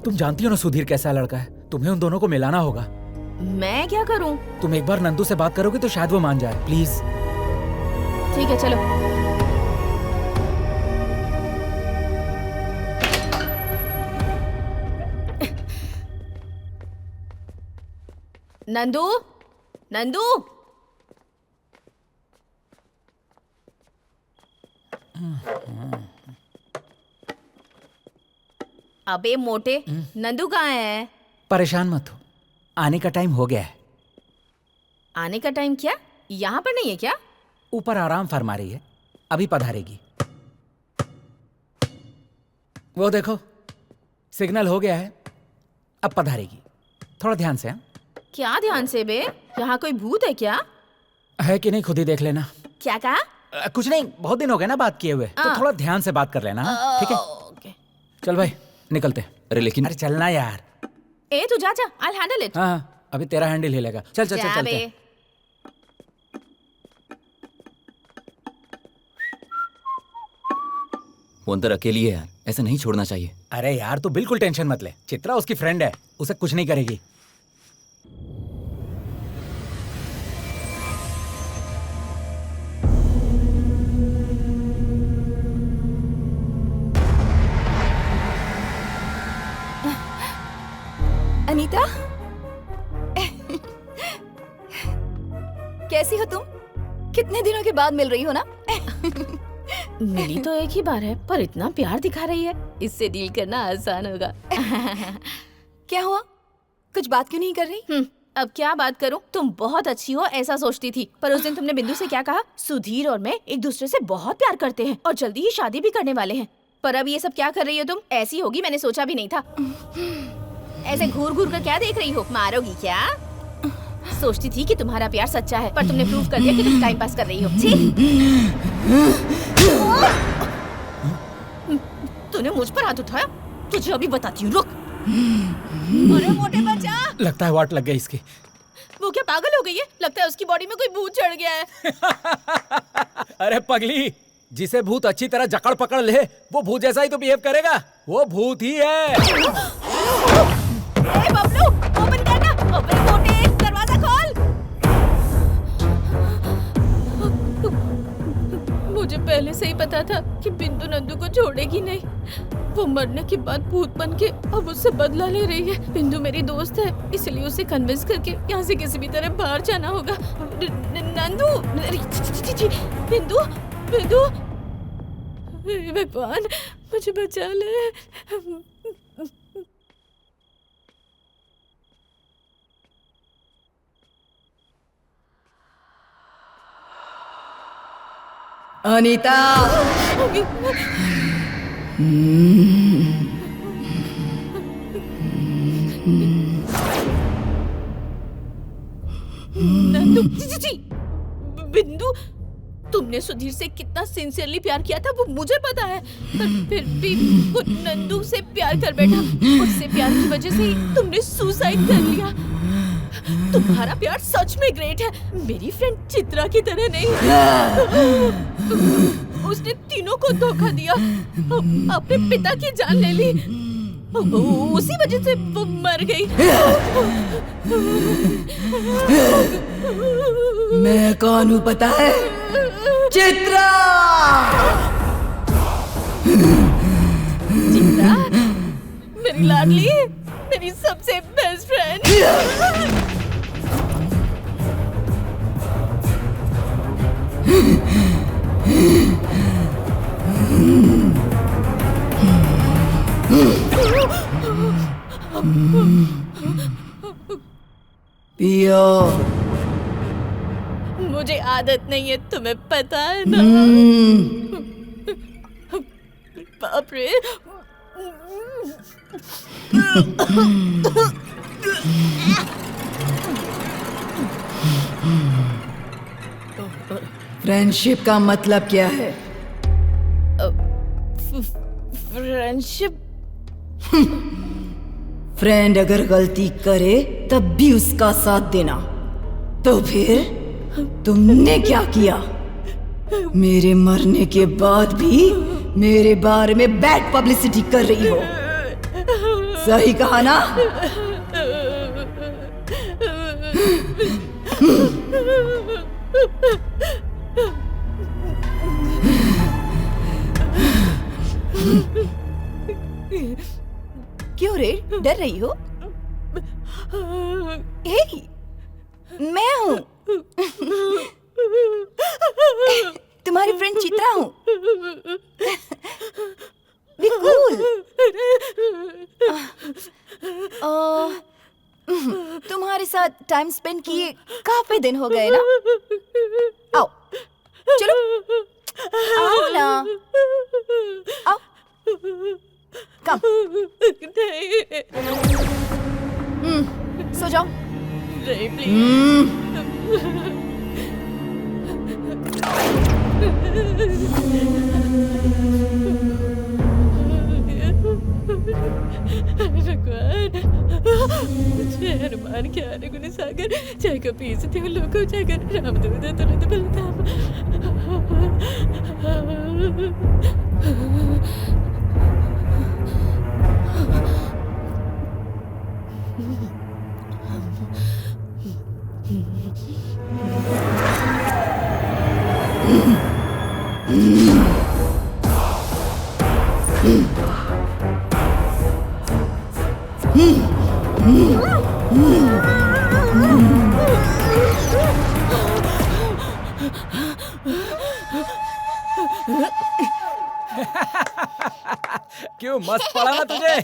तुम जानती हो ना सुधीर कैसा लड़का है, तुम्हें उन दोनों को मिलाना होगा। मैं क्या करूं? तुम एक बार नंदू से बात करोगे तो शायद वो मान जाए। प्लीज। ठीक है, चलो। नंदू, नंदू, अबे मोटे, नंदू कहाँ है? परेशान मत हो, आने का टाइम हो गया है। आने का टाइम क्या? यहाँ पर नहीं है क्या? ऊपर आराम फरमा रही है, अभी पधारेगी। वो देखो, सिग्नल हो गया है, अब पधारेगी। थोड़ा ध्यान से। क्या ध्यान से बे? यहाँ कोई भूत है क्या? है कि नहीं खुद ही देख लेना। क्या कहा? कुछ नहीं, बहुत दिन हो गए ना बात किए हुए, तो थोड़ा ध्यान से बात कर लेना। ठीक है? ओके। चल भाई निकलते। अरे लेकिन, अरे चलना यार। ए तू जा, I'll handle it। हाँ, अभी तेरा हैंडल ही लेगा। चल चल चल चलते। वो अंदर अकेली है यार, ऐसा नहीं छोड़ना चाहिए। अरे यार तू बिल्कुल टेंशन मत ले, चित्रा उसकी फ्रेंड है, उसे कुछ नहीं करेगी। अनीता, कैसी हो तुम? कितने दिनों के बाद मिल रही हो ना? मिली तो एक ही बार है पर इतना प्यार दिखा रही है, इससे डील करना आसान होगा। क्या हुआ? कुछ बात क्यों नहीं कर रही? अब क्या बात करूं? तुम बहुत अच्छी हो ऐसा सोचती थी, पर उस दिन तुमने बिंदु से क्या कहा? सुधीर और मैं एक दूसरे से बहुत प्यार करते हैं और जल्दी ही शादी भी करने वाले हैं। पर अब ये सब क्या कर रही हो तुम? ऐसी होगी मैंने सोचा भी नहीं था। ऐसे घूर घूर कर क्या देख रही हो? मारोगी क्या? सोचती थी कि तुम्हारा प्यार सच्चा है, पर तुमने प्रूव कर दिया कि तुम टाइम पास कर रही हो। तूने मुझ पर हाथ उठाया? तुझे अभी बताती हूँ, रुक। अरे मोटे बच्चा! लगता है वाट लग गई इसकी। वो क्या पागल हो गई है? लगता है उसकी बॉडी में कोई भूत चढ़ गया है। अरे पगली, जिसे भूत अच्छी तरह जकड़ पकड़ ले वो भूत जैसा ही तो बिहेव करेगा। वो भूत ही है। ए बबलू, ओपन करना। ओपन मोटे, दरवाजा खोल। मुझे पहले से ही पता था कि बिंदु नंदू को छोड़ेगी नहीं। वो मरने के बाद भूत बन के अब उससे बदला ले रही है। बिंदु मेरी दोस्त है, इसलिए उसे कन्विंस करके यहाँ से किसी भी तरह बाहर जाना होगा। नंदू, बिंदु, बिंदु, भगवान मुझे बचा ले। अनीता, नंदू, बिंदु, तुमने सुधीर से कितना सिंसियरली प्यार किया था वो मुझे पता है, पर फिर भी वो नंदू से प्यार कर बैठा। उससे प्यार की वजह से ही तुमने सुसाइड कर लिया। तुम्हारा प्यार सच में ग्रेट है, मेरी फ्रेंड चित्रा की तरह नहीं। उसने तीनों को धोखा दिया, अपने पिता की जान ले ली, उसी वजह से वो मर गई। मैं कौन हूँ पता है? चित्रा! चित्रा, मेरी लाडली, मेरी सबसे बेस्ट फ्रेंड। पियो। मुझे आदत नहीं है, तुम्हें पता है ना। बाप रे। फ्रेंडशिप का मतलब क्या है? फ्रेंडशिप? फ्रेंड अगर गलती करे तब भी उसका साथ देना। तो फिर तुमने क्या किया? मेरे मरने के बाद भी मेरे बारे में बैड पब्लिसिटी कर रही हो। सही कहा ना? क्यों रे, डर रही हो? हे, मैं हूँ, तुम्हारी फ्रेंड चित्रा हूँ। Be cool. तुम्हारे साथ टाइम स्पेंड किए काफी दिन हो गए ना। आओ, चलो, आओ ना, आओ, कम। सो जाओ। नहीं, प्लीज। भगवान, हनुमान क्या गुण सागर, जय कपीस तिहु लोको जागर, रामदूत तुरंत बलधाम। क्यों मस्त पड़ा ना तुझे?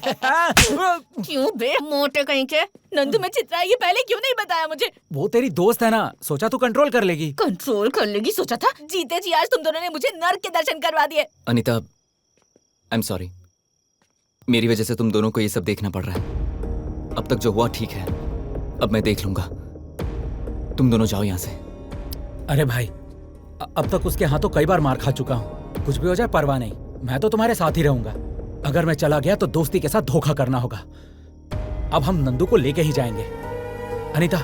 क्यों बे मोटे कहीं के? नंदू में चित्रा ये पहले क्यों नहीं बताया मुझे? वो तेरी दोस्त है ना, सोचा तू कंट्रोल कर लेगी। कंट्रोल कर लेगी सोचा था? जीते जी आज तुम दोनों ने मुझे नर्क के दर्शन करवा दिए। Anita, I am sorry. मेरी वजह से तुम दोनों को ये सब देखना पड़ रहा है। अब तक जो हुआ ठीक है, अब मैं देख लूंगा। तुम दोनों जाओ यहाँ से। अरे भाई, अब तक उसके हाथों कई बार मार खा चुका हूँ। कुछ भी हो जाए परवाह नहीं, मैं तो तुम्हारे साथ ही रहूंगा। अगर मैं चला गया तो दोस्ती के साथ धोखा करना होगा। अब हम नंदू को लेके ही जाएंगे। अनीता,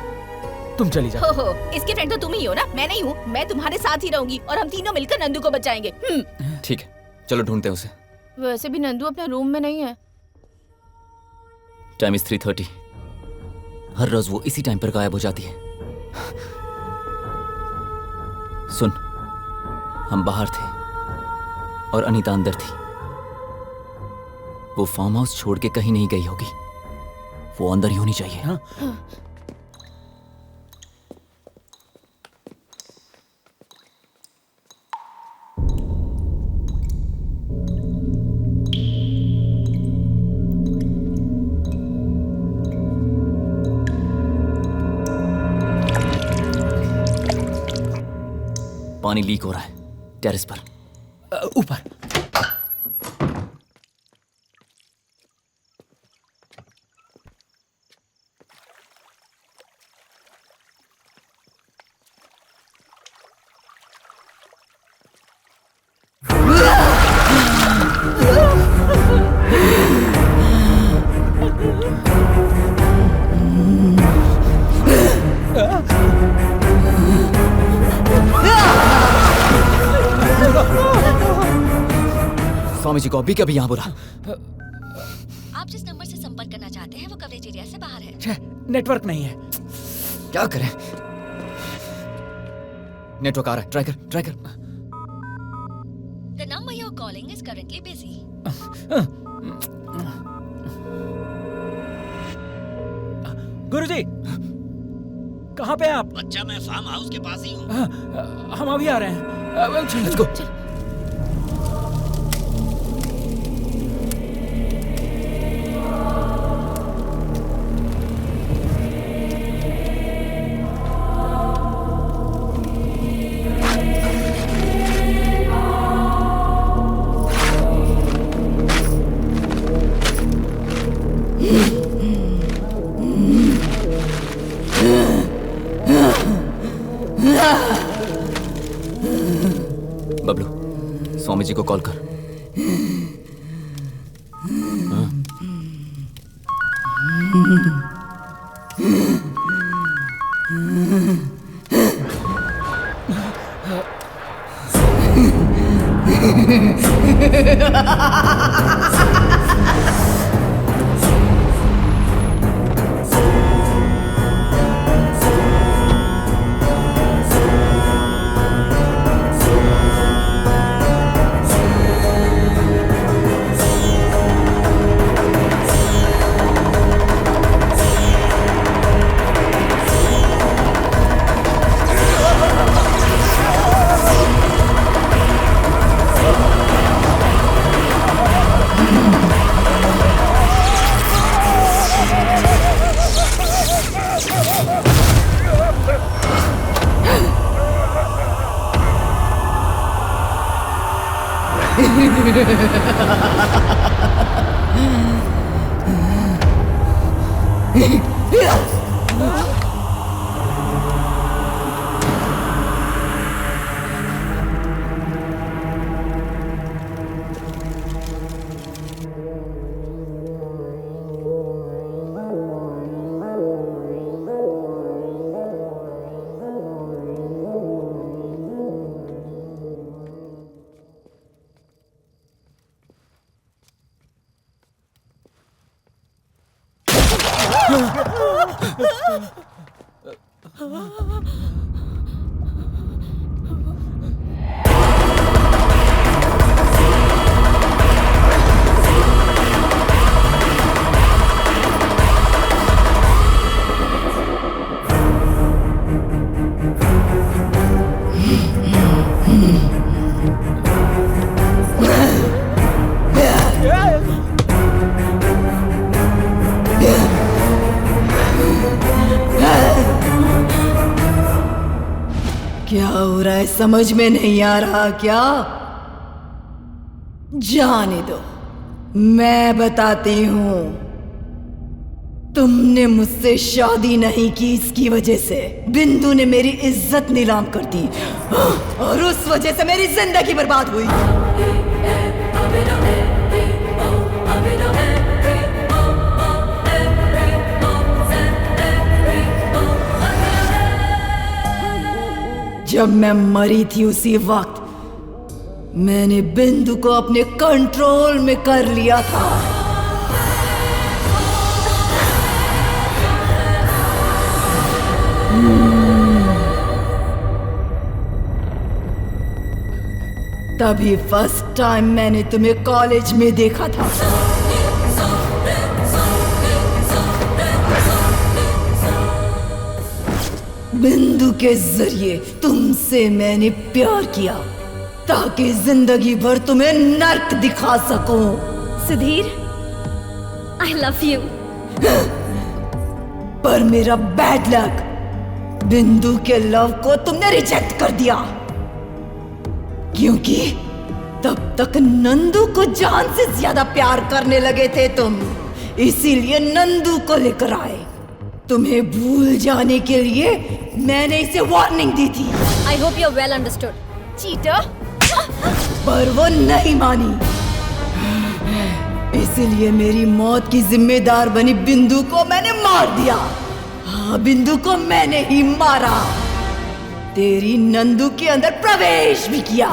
तुम चली जाओ। हो, इसके फ्रेंड तो तुम ही हो ना, मैं नहीं हूँ। मैं तुम्हारे साथ ही रहूंगी और हम तीनों मिलकर नंदू को बचाएंगे। ठीक है, चलो ढूंढते हैं उसे। वैसे भी नंदू अपने रूम में नहीं है। Time is 3:30। हर रोज वो इसी टाइम पर गायब हो जाती है। सुन, हम बाहर थे और अनीता अंदर थी। वो फार्म हाउस छोड़ के कहीं नहीं गई होगी। वो अंदर ही होनी चाहिए। हाँ? पानी लीक हो रहा है टेरेस पर। ऊपर। स्वामी जी को अभी कभी यहाँ बुला। आप जिस नंबर से संपर्क करना चाहते हैं वो कवरेज एरिया से बाहर है। नेटवर्क नहीं है। क्या करें? नेटवर्क आ रहा है, ट्राई कर। The number you're calling is currently busy. गुरुजी, कहाँ पे हैं आप? बच्चा, मैं फार्म हाउस के पास ही हूँ। हम अभी आ रहे हैं। Let's go. बबलू, स्वामी जी को कॉल कर। समझ में नहीं आ रहा क्या? जाने दो, मैं बताती हूँ। तुमने मुझसे शादी नहीं की, इसकी वजह से बिंदु ने मेरी इज्जत नीलाम कर दी और उस वजह से मेरी जिंदगी बर्बाद हुई। जब मैं मरी थी उसी वक्त मैंने बिंदु को अपने कंट्रोल में कर लिया था। तभी फर्स्ट टाइम मैंने तुम्हें कॉलेज में देखा था। बिंदु के जरिए तुमसे मैंने प्यार किया ताकि जिंदगी भर तुम्हें नर्क दिखा सकूं। Sudhir, I love you. पर मेरा बैड लक, बिंदु के लव को तुमने रिजेक्ट कर दिया, क्योंकि तब तक नंदू को जान से ज्यादा प्यार करने लगे थे तुम। इसीलिए नंदू को लेकर आए। तुम्हें भूल जाने के लिए मैंने इसे वार्निंग दी थी। I hope you're well understood. Cheater, पर वो नहीं मानी। इसीलिए मेरी मौत की जिम्मेदार बनी बिंदु को मैंने मार दिया। हाँ, बिंदु को मैंने ही मारा। तेरी नंदू के अंदर प्रवेश भी किया।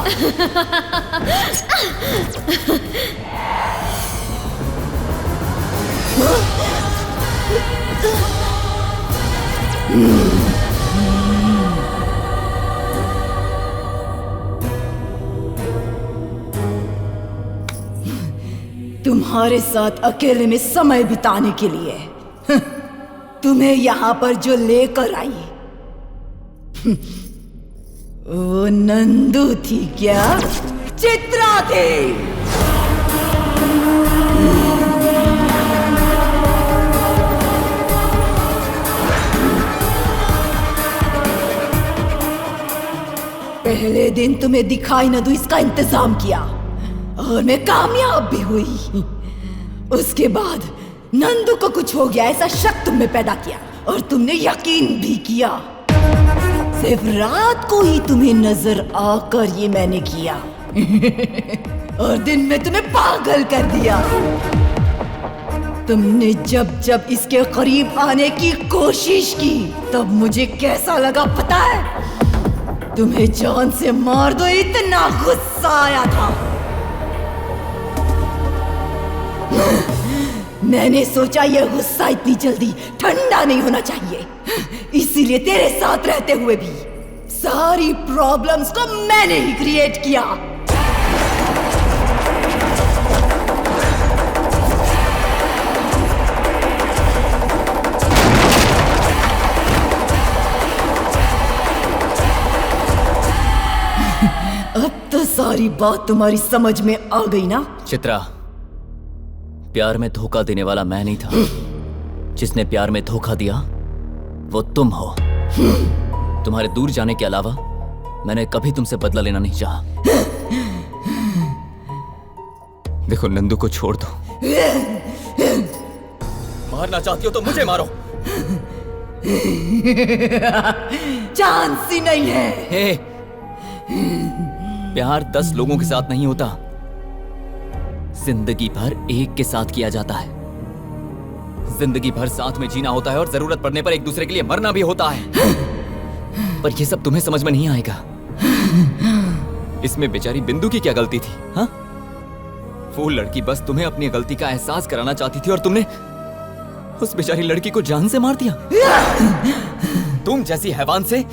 तुम्हारे साथ अकेले में समय बिताने के लिए तुम्हें यहाँ पर जो लेकर आई वो नंदू थी क्या? चित्रा थी। पहले दिन तुम्हें दिखाई न दूं इसका इंतजाम किया और मैं कामयाब भी हुई। उसके बाद नंदू को कुछ हो गया ऐसा शक तुम में पैदा किया और तुमने यकीन भी किया। सिर्फ रात को ही तुम्हें नजर आकर ये मैंने किया और दिन में तुम्हें पागल कर दिया। तुमने जब जब इसके करीब आने की कोशिश की तब मुझे कैसा लगा पता है? तुम्हें जान से मार दो इतना गुस्सा आया था। मैंने सोचा यह गुस्सा इतनी जल्दी ठंडा नहीं होना चाहिए, इसीलिए तेरे साथ रहते हुए भी सारी प्रॉब्लम्स को मैंने ही क्रिएट किया। अब तो सारी बात तुम्हारी समझ में आ गई ना? चित्रा, प्यार में धोखा देने वाला मैं नहीं था। जिसने प्यार में धोखा दिया वो तुम हो। तुम्हारे दूर जाने के अलावा मैंने कभी तुमसे बदला लेना नहीं चाहा। देखो, नंदू को छोड़ दो। मारना चाहती हो तो मुझे मारो। चांस ही नहीं है। हे, प्यार 10 लोगों के साथ नहीं होता, जिंदगी भर एक के साथ किया जाता है। जिंदगी भर साथ में जीना होता है और जरूरत पड़ने पर एक दूसरे के लिए मरना भी होता है। पर यह सब तुम्हें समझ में नहीं आएगा। इसमें बेचारी बिंदु की क्या गलती थी? हाँ, वो लड़की बस तुम्हें अपनी गलती का एहसास कराना चाहती थी और तुमने उस बेचारी लड़की को जान से मार दिया। तुम जैसी हैवान से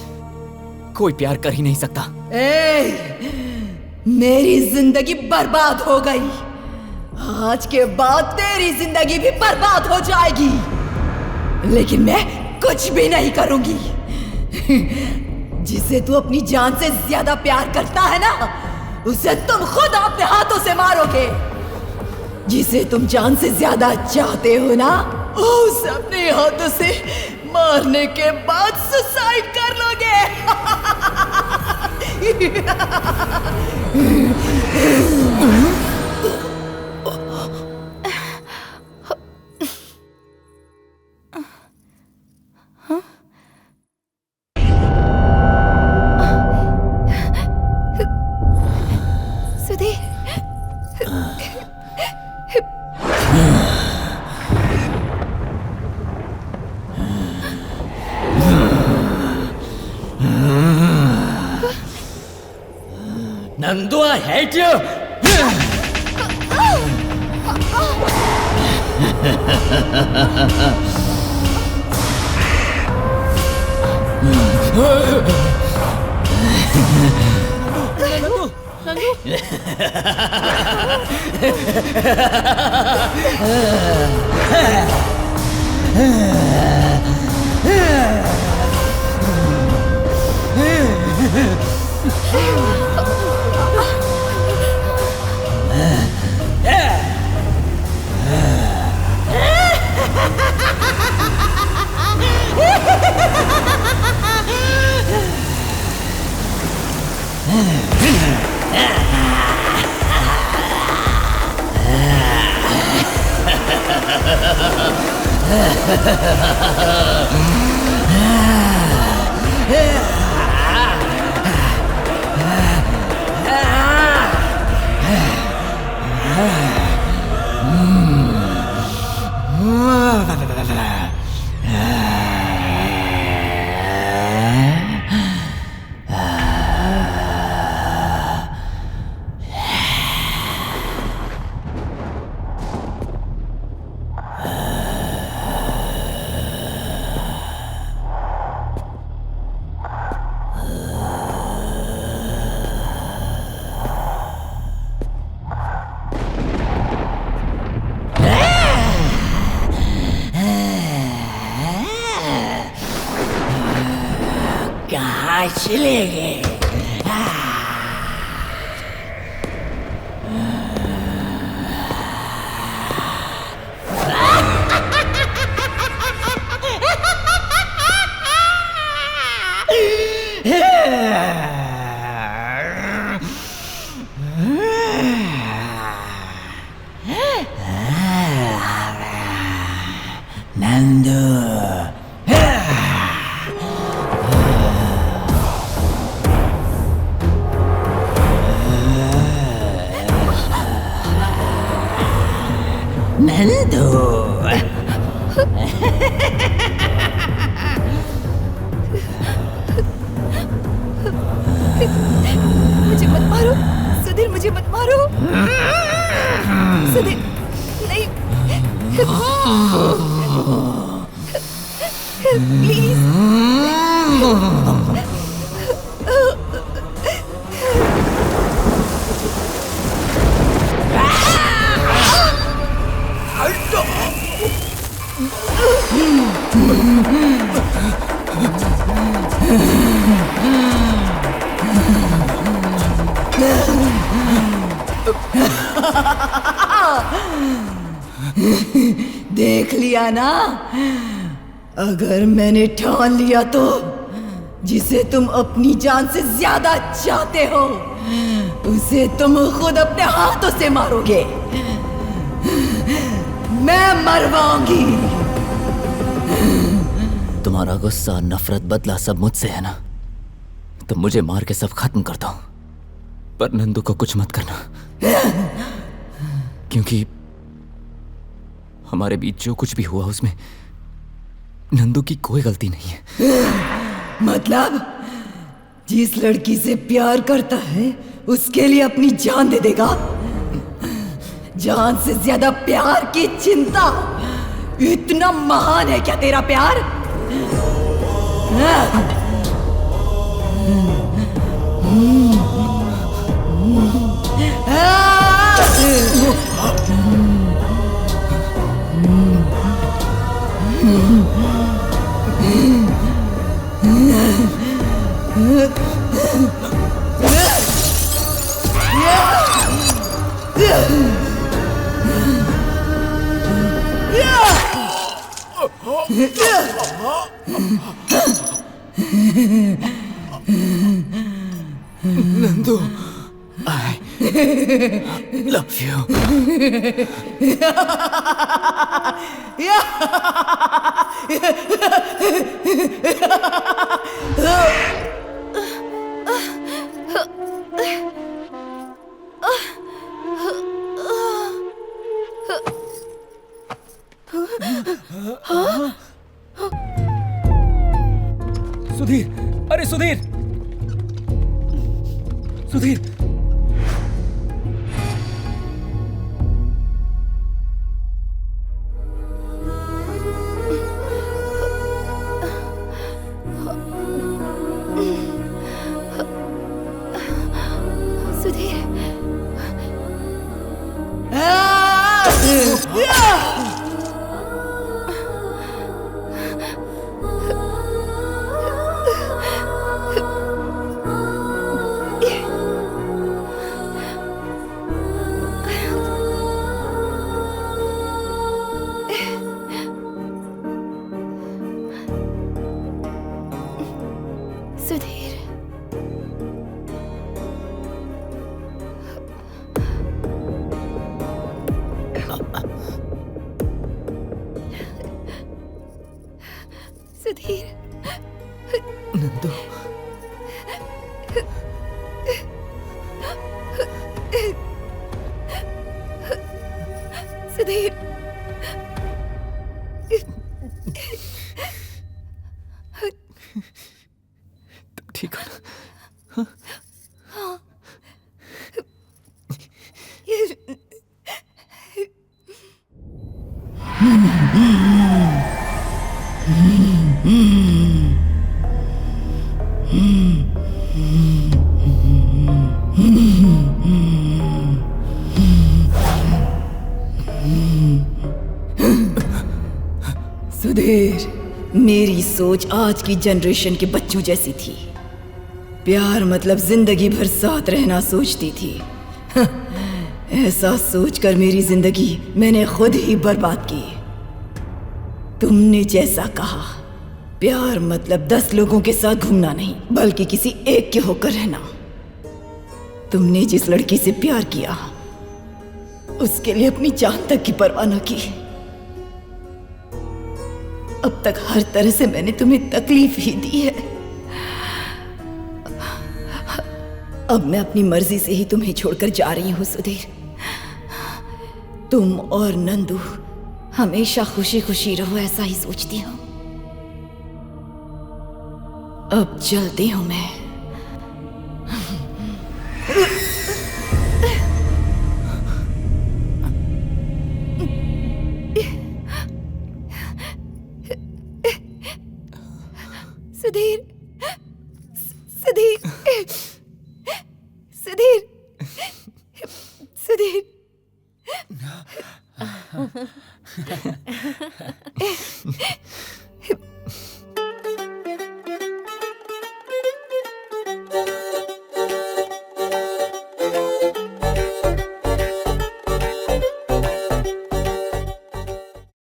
कोई प्यार कर ही नहीं सकता। मेरी जिंदगी बर्बाद हो गई। आज के बाद तेरी जिंदगी भी बर्बाद हो जाएगी, लेकिन मैं कुछ भी नहीं करूंगी। जिसे तू अपनी जान से ज्यादा प्यार करता है ना, उसे तुम खुद अपने हाथों से मारोगे। जिसे तुम जान से ज्यादा चाहते हो ना, उसे अपने हाथों से मारने के बाद सुसाइड कर लोगे। Sudhir Nandu I hate you कहाँ चले गए? नंदू नंदू मुझे मत मारो सुधीर, मुझे मत मारो सुधीर, नहीं प्लीज देख लिया ना, अगर मैंने ठान लिया तो जिसे तुम अपनी जान से ज्यादा चाहते हो उसे तुम खुद अपने हाथों से मारोगे। मैं मरवाऊंगी। तुम्हारा गुस्सा, नफरत, बदला सब मुझसे है ना, तो मुझे मार के सब खत्म कर दो, पर नंदू को कुछ मत करना, क्योंकि हमारे बीच जो कुछ भी हुआ उसमें नंदू की कोई गलती नहीं है। मतलब जिस लड़की से प्यार करता है उसके लिए अपनी जान दे देगा? जान से ज्यादा प्यार की चिंता, इतना महान है क्या तेरा प्यार? Nandu, I love you. Sudhir, अरे सुधीर, सुधीर, सुधीर। सुधीर। सुधीर। नंदू, सुधीर। तुम ठीक हो ना? हाँ। सुधीर, मेरी सोच आज की जनरेशन के बच्चों जैसी थी। प्यार मतलब जिंदगी भर साथ रहना सोचती थी। ऐसा सोचकर मेरी जिंदगी मैंने खुद ही बर्बाद की। तुमने जैसा कहा, प्यार मतलब 10 लोगों के साथ घूमना नहीं, बल्कि किसी एक के होकर रहना। तुमने जिस लड़की से प्यार किया, उसके लिए अपनी जान तक की परवाह न की। अब तक हर तरह से मैंने तुम्हें तकलीफ ही दी है। अब मैं अपनी मर्जी से ही तुम्हें छोड़कर जा रही हूं सुधीर। तुम और नंदू हमेशा खुशी खुशी रहो, ऐसा ही सोचती हूँ। अब चलती हूं मैं। सुधीर। सुधीर। सुधीर। सुधीर।